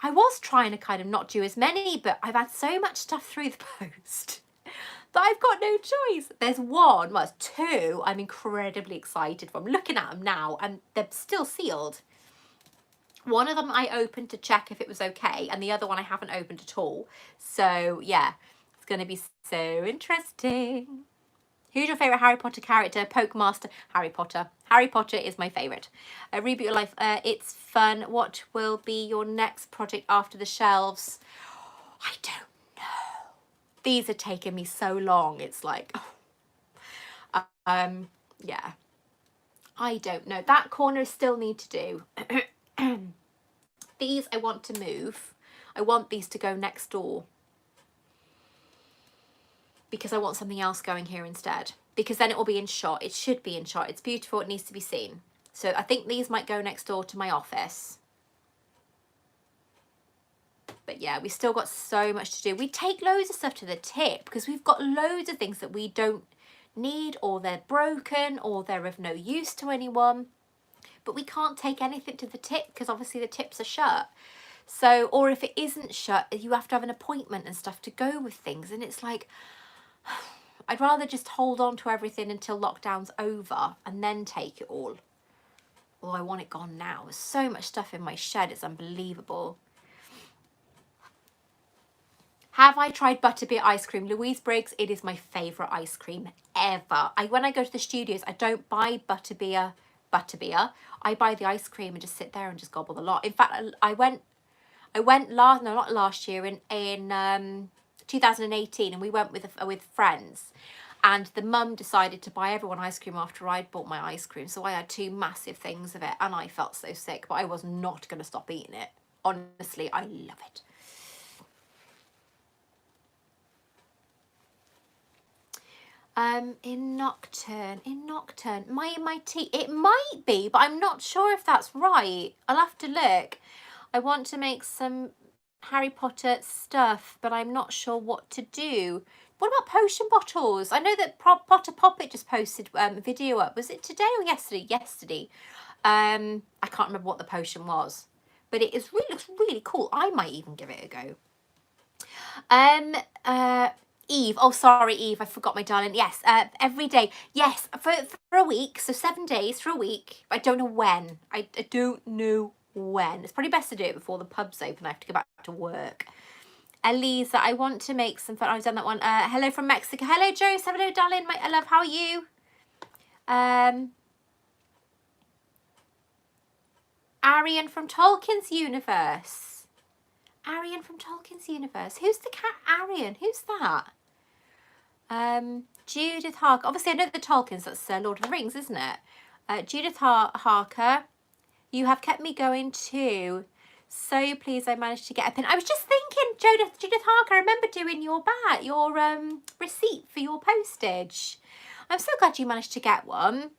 I was trying to kind of not do as many, but I've had so much stuff through the post that I've got no choice. There's one, well, it's two I'm incredibly excited for. I'm looking at them now and they're still sealed. One of them I opened to check if it was okay, and the other one I haven't opened at all. So yeah, it's going to be so interesting. Who's your favourite Harry Potter character? Pokemaster. Harry Potter. Harry Potter is my favourite. Reboot your life. It's fun. What will be your next project after the shelves? I don't know. These are taking me so long. It's like, yeah. I don't know. That corner I still need to do. These I want to move. I want these to go next door, because I want something else going here instead, because then it will be in shot. It should be in shot. It's beautiful. It needs to be seen. So I think these might go next door to my office. But yeah, we still got so much to do. We take loads of stuff to the tip because we've got loads of things that we don't need, or they're broken, or they're of no use to anyone. But we can't take anything to the tip because obviously the tips are shut. So, or if it isn't shut, you have to have an appointment and stuff to go with things. And it's like, I'd rather just hold on to everything until lockdown's over and then take it all. Oh, I want it gone now. There's so much stuff in my shed. It's unbelievable. Have I tried butterbeer ice cream? Louise Briggs, it is my favourite ice cream ever. When I go to the studios, I don't buy butterbeer. I buy the ice cream and just sit there and just gobble the lot. In fact, I went not last year, in 2018, and we went with friends, and the mum decided to buy everyone ice cream after I'd bought my ice cream, so I had 2 massive things of it, and I felt so sick, but I was not going to stop eating it. Honestly, I love it. In Nocturne, my tea, it might be, but I'm not sure if that's right. I'll have to look. I want to make some Harry Potter stuff, but I'm not sure what to do. What about potion bottles? I know that Potter Poppet just posted a video up. Was it today or yesterday? Yesterday. I can't remember what the potion was, but it looks really cool. I might even give it a go. Eve, oh sorry Eve, I forgot my darling. Yes, every day. Yes, for a week, so 7 days for a week. I don't know when. I don't know when. It's probably best to do it before the pubs open. I have to go back to work. Elisa, I want to make some fun. I've done that one. Hello from Mexico. Hello Joseph. Hello darling. My love, how are you? Arian from Tolkien's universe. Arian from Tolkien's universe. Who's the cat Arian? Who's that? Judith Harker. Obviously, I know the Tolkiens. That's Lord of the Rings, isn't it? Judith Harker. You have kept me going too. So pleased I managed to get a pin. I was just thinking, Judith Harker, I remember doing your receipt for your postage. I'm so glad you managed to get one.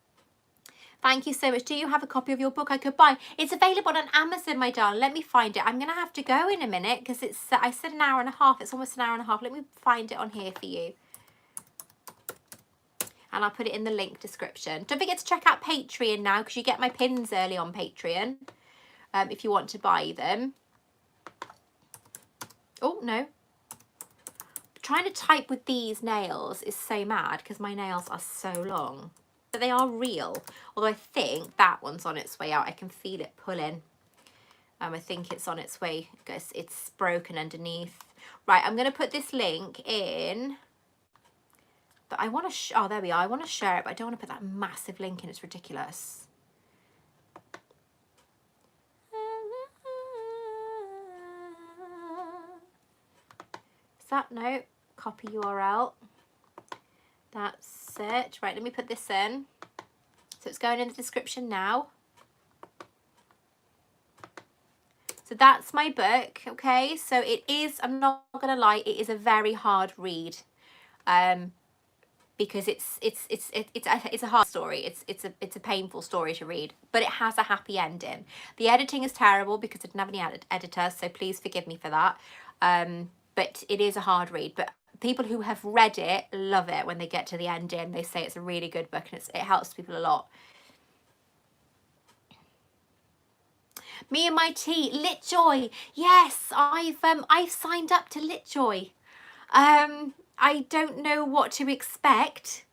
Thank you so much. Do you have a copy of your book I could buy? It's available on Amazon, my darling. Let me find it. I'm going to have to go in a minute because it's, I said an hour and a half. It's almost an hour and a half. Let me find it on here for you. And I'll put it in the link description. Don't forget to check out Patreon now because you get my pins early on Patreon if you want to buy them. Oh, no. Trying to type with these nails is so mad because my nails are so long. But they are real, although I think that one's on its way out. I can feel it pulling. I think it's on its way because it's broken underneath. Right, I'm going to put this link in. But I want to, oh, there we are. I want to share it, but I don't want to put that massive link in. It's ridiculous. Is that, no, copy URL. That's it. Right, let me put this in. So it's going in the description now. So that's my book, okay? So it is, I'm not gonna lie, it is a very hard read. Because it's a hard story. It's a painful story to read, but it has a happy ending. The editing is terrible because I didn't have any editor, so please forgive me for that. But it is a hard read. But people who have read it love it when they get to the ending. They say it's a really good book and it helps people a lot. Me and my tea, LitJoy. Yes, I've signed up to LitJoy. I don't know what to expect,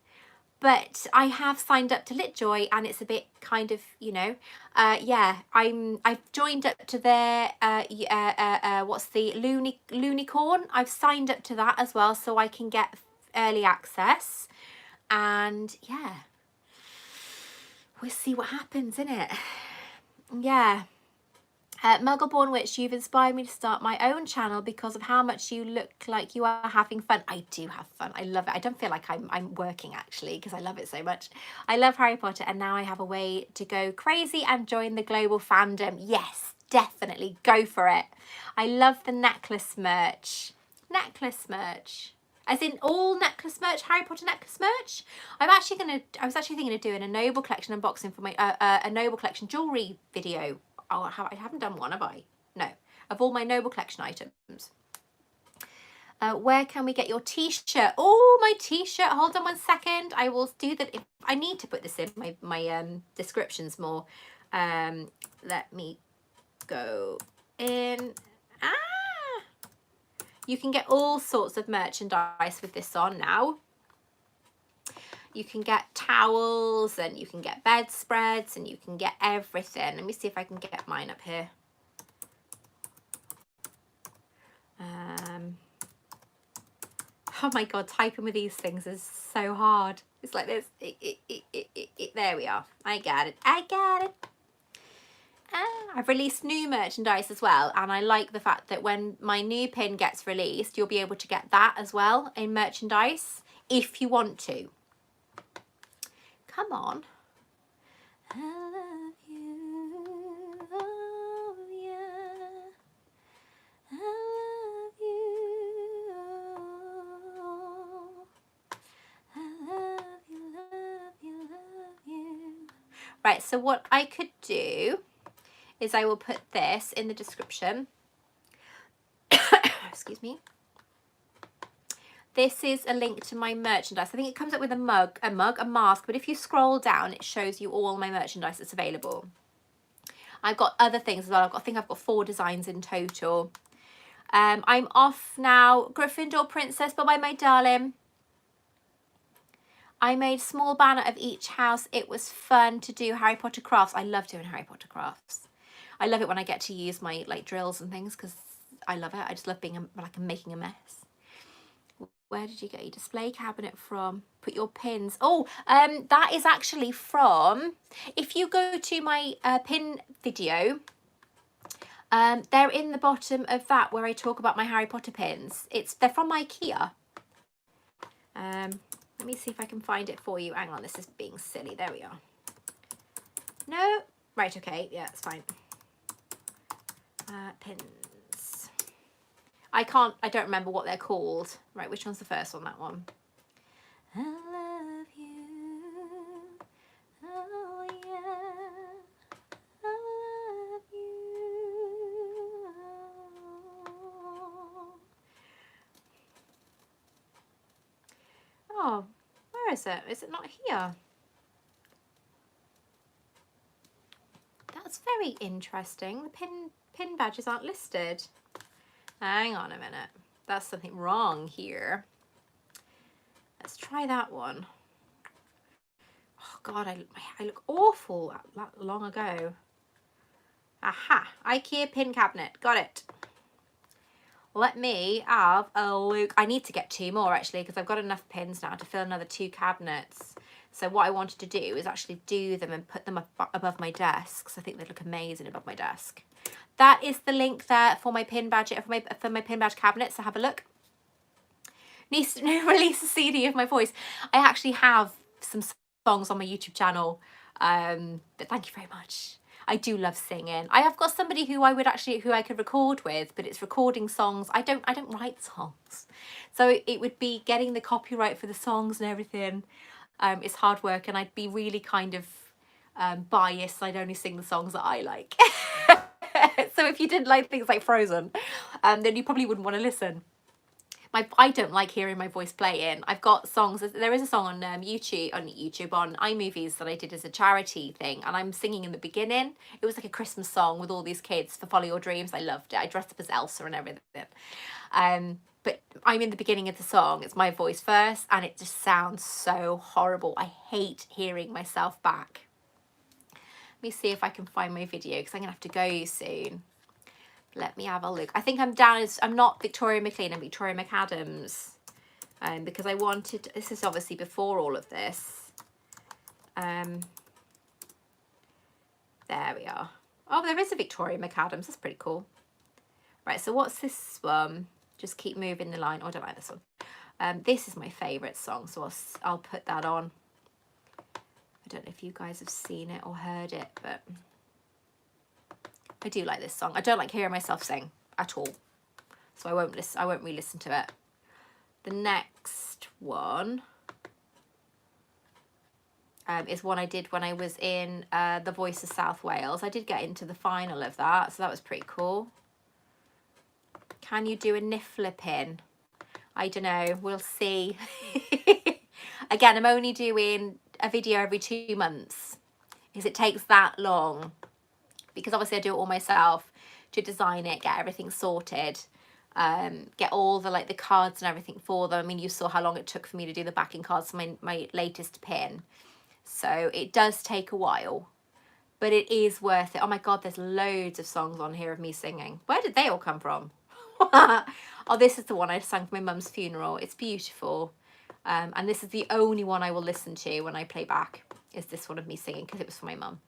but I have signed up to LitJoy and it's a bit kind of, you know, yeah, I've joined up to their, what's the Lunicorn? I've signed up to that as well so I can get early access and yeah, we'll see what happens, innit? Yeah. Muggleborn Witch, you've inspired me to start my own channel because of how much you look like you are having fun. I do have fun. I love it. I don't feel like I'm working actually because I love it so much. I love Harry Potter and now I have a way to go crazy and join the global fandom. Yes, definitely go for it. I love the necklace merch. Necklace merch. As in all necklace merch, Harry Potter necklace merch. I was actually thinking of doing a Noble Collection unboxing for my a Noble Collection jewellery video. Oh, I haven't done one, have I? No, of all my Noble Collection items. Where can we get your t-shirt? Oh, my t-shirt. Hold on 1 second. I will do that. If I need to put this in my descriptions more. Let me go in. You can get all sorts of merchandise with this on now. You can get towels and you can get bedspreads and you can get everything. Let me see if I can get mine up here. Oh my God, typing with these things is so hard. It's like this. There we are. I got it. I got it. I've released new merchandise as well, and I like the fact that when my new pin gets released, you'll be able to get that as well in merchandise if you want to. Come on. I love you. Oh, yeah. I love you. I Right, so what I could do is I will put this in the description. Excuse me. This is a link to my merchandise. I think it comes up with a mask, but if you scroll down, it shows you all my merchandise that's available. I've got other things as well. I think I've got 4 designs in total. I'm off now. Gryffindor Princess, bye-bye, my darling. I made a small banner of each house. It was fun to do Harry Potter crafts. I love doing Harry Potter crafts. I love it when I get to use my like drills and things because I love it. I just love being like making a mess. Where did you get your display cabinet from? Put your pins. Oh, that is actually from, if you go to my pin video, they're in the bottom of that where I talk about my Harry Potter pins. They're from IKEA. Let me see if I can find it for you. Hang on, this is being silly. There we are. No, right, okay, yeah, it's fine. Pins. I don't remember what they're called. Right, which one's the first one? That one. I love you. Oh yeah. I love you. Oh, where is it? Is it not here? That's very interesting. The pin badges aren't listed. Hang on a minute. That's something wrong here. Let's try that one. Oh God, I look awful that long ago. Aha, IKEA pin cabinet. Got it. Let me have a look. I need to get 2 more actually because I've got enough pins now to fill another 2 cabinets. So what I wanted to do is actually do them and put them up above my desk. So I think they look amazing above my desk. That is the link there for my pin badge, for my pin badge cabinet. So have a look. Needs to release a CD of my voice. I actually have some songs on my YouTube channel, but thank you very much. I do love singing. I have got somebody who I could record with, but it's recording songs. I don't write songs, so it would be getting the copyright for the songs and everything. It's hard work, and I'd be really kind of biased. I'd only sing the songs that I like. So if you didn't like things like Frozen, then you probably wouldn't want to listen. I don't like hearing my voice playing. I've got songs. There is a song on YouTube on iMovies that I did as a charity thing, and I'm singing in the beginning. It was like a Christmas song with all these kids for Follow Your Dreams. I loved it. I dressed up as Elsa and everything. But I'm in the beginning of the song. It's my voice first, and it just sounds so horrible. I hate hearing myself back. Let me see if I can find my video because I'm gonna have to go soon. Let me have a look. I think I'm down as, I'm not Victoria McLean, I'm Victoria McAdams. Because I wanted, this is obviously before all of this. There we are. Oh, there is a Victoria McAdams, that's pretty cool. Right, so what's this one? Just keep moving the line. Oh, I don't like this one. This is my favourite song, so I'll put that on. I don't know if you guys have seen it or heard it, but I do like this song. I don't like hearing myself sing at all, so I won't re-listen to it. The next one is one I did when I was in The Voice of South Wales. I did get into the final of that, so that was pretty cool. Can you do a niffler pin? I don't know. We'll see. Again, I'm only doing a video every 2 months because it takes that long. Because obviously I do it all myself to design it, get everything sorted, get all the the cards and everything for them. I mean, you saw how long it took for me to do the backing cards for my latest pin. So it does take a while, but it is worth it. Oh my God, there's loads of songs on here of me singing. Where did they all come from? Oh, this is the one I sang for my mum's funeral. It's beautiful. And this is the only one I will listen to when I play back, is this one of me singing because it was for my mum.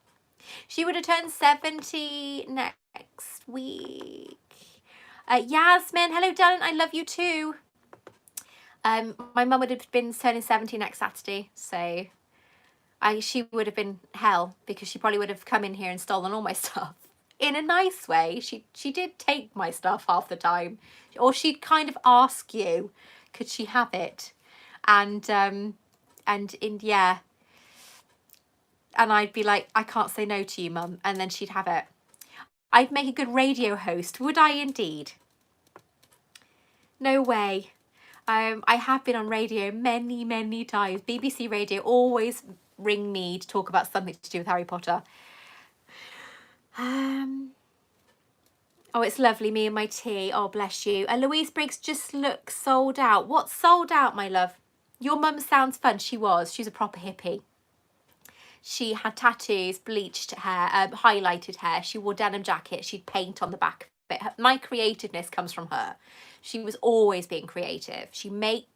She would have turned 70 next week. Yasmin, hello darling, I love you too. My mum would have been turning 70 next Saturday, so she would have been hell because she probably would have come in here and stolen all my stuff. In a nice way. She did take my stuff half the time, or she'd kind of ask you, could she have it? And yeah. And I'd be like, I can't say no to you, Mum. And then she'd have it. I'd make a good radio host, would I indeed? No way. I have been on radio many, many times. BBC Radio always ring me to talk about something to do with Harry Potter. Oh, it's lovely, me and my tea. Oh, bless you. And Louise Briggs just looks sold out. What's sold out, my love? Your mum sounds fun. She was. She's a proper hippie. She had tattoos, bleached hair, highlighted hair. She wore denim jackets. She'd paint on the back of it. My creativeness comes from her. She was always being creative. She made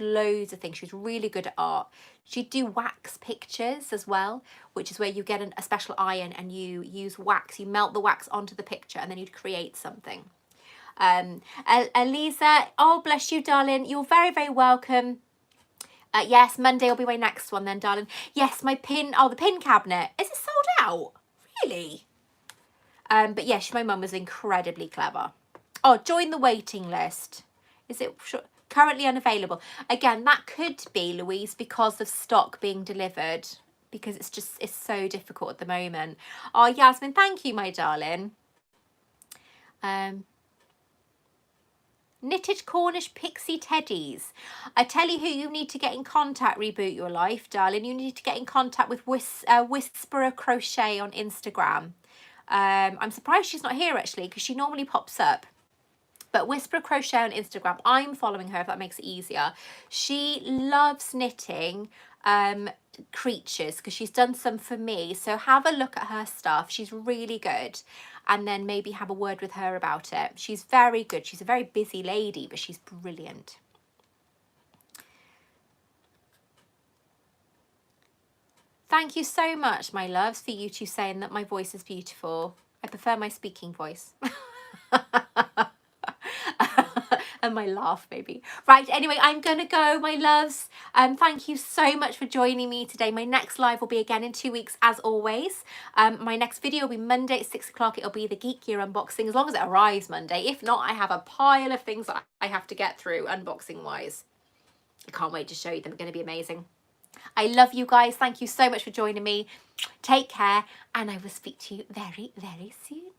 loads of things. She was really good at art. She'd do wax pictures as well, which is where you get a special iron and you use wax. You melt the wax onto the picture and then you'd create something. Elisa, oh, bless you, darling. You're very, very welcome. Yes, Monday will be my next one then, darling. Yes, my pin, the pin cabinet. Is it sold out? Really? But yes, my mum was incredibly clever. Oh, join the waiting list. Is it currently unavailable? Again, that could be, Louise, because of stock being delivered. Because it's so difficult at the moment. Oh, Yasmin, thank you, my darling. Knitted Cornish pixie teddies. I tell you who you need to get in contact, Reboot Your Life, darling. You need to get in contact with Whisperer Crochet on Instagram. I'm surprised she's not here, actually, because she normally pops up. But Whisperer Crochet on Instagram, I'm following her if that makes it easier. She loves knitting creatures because she's done some for me. So have a look at her stuff. She's really good. And then maybe have a word with her about it. She's very good. She's a very busy lady, but she's brilliant. Thank you so much, my loves, for you two saying that my voice is beautiful. I prefer my speaking voice. And my laugh, maybe. Right, anyway, I'm going to go, my loves. Thank you so much for joining me today. My next live will be again in 2 weeks, as always. My next video will be Monday at 6 o'clock. It'll be the Geek Gear unboxing, as long as it arrives Monday. If not, I have a pile of things that I have to get through, unboxing-wise. I can't wait to show you them. They're going to be amazing. I love you guys. Thank you so much for joining me. Take care, and I will speak to you very, very soon.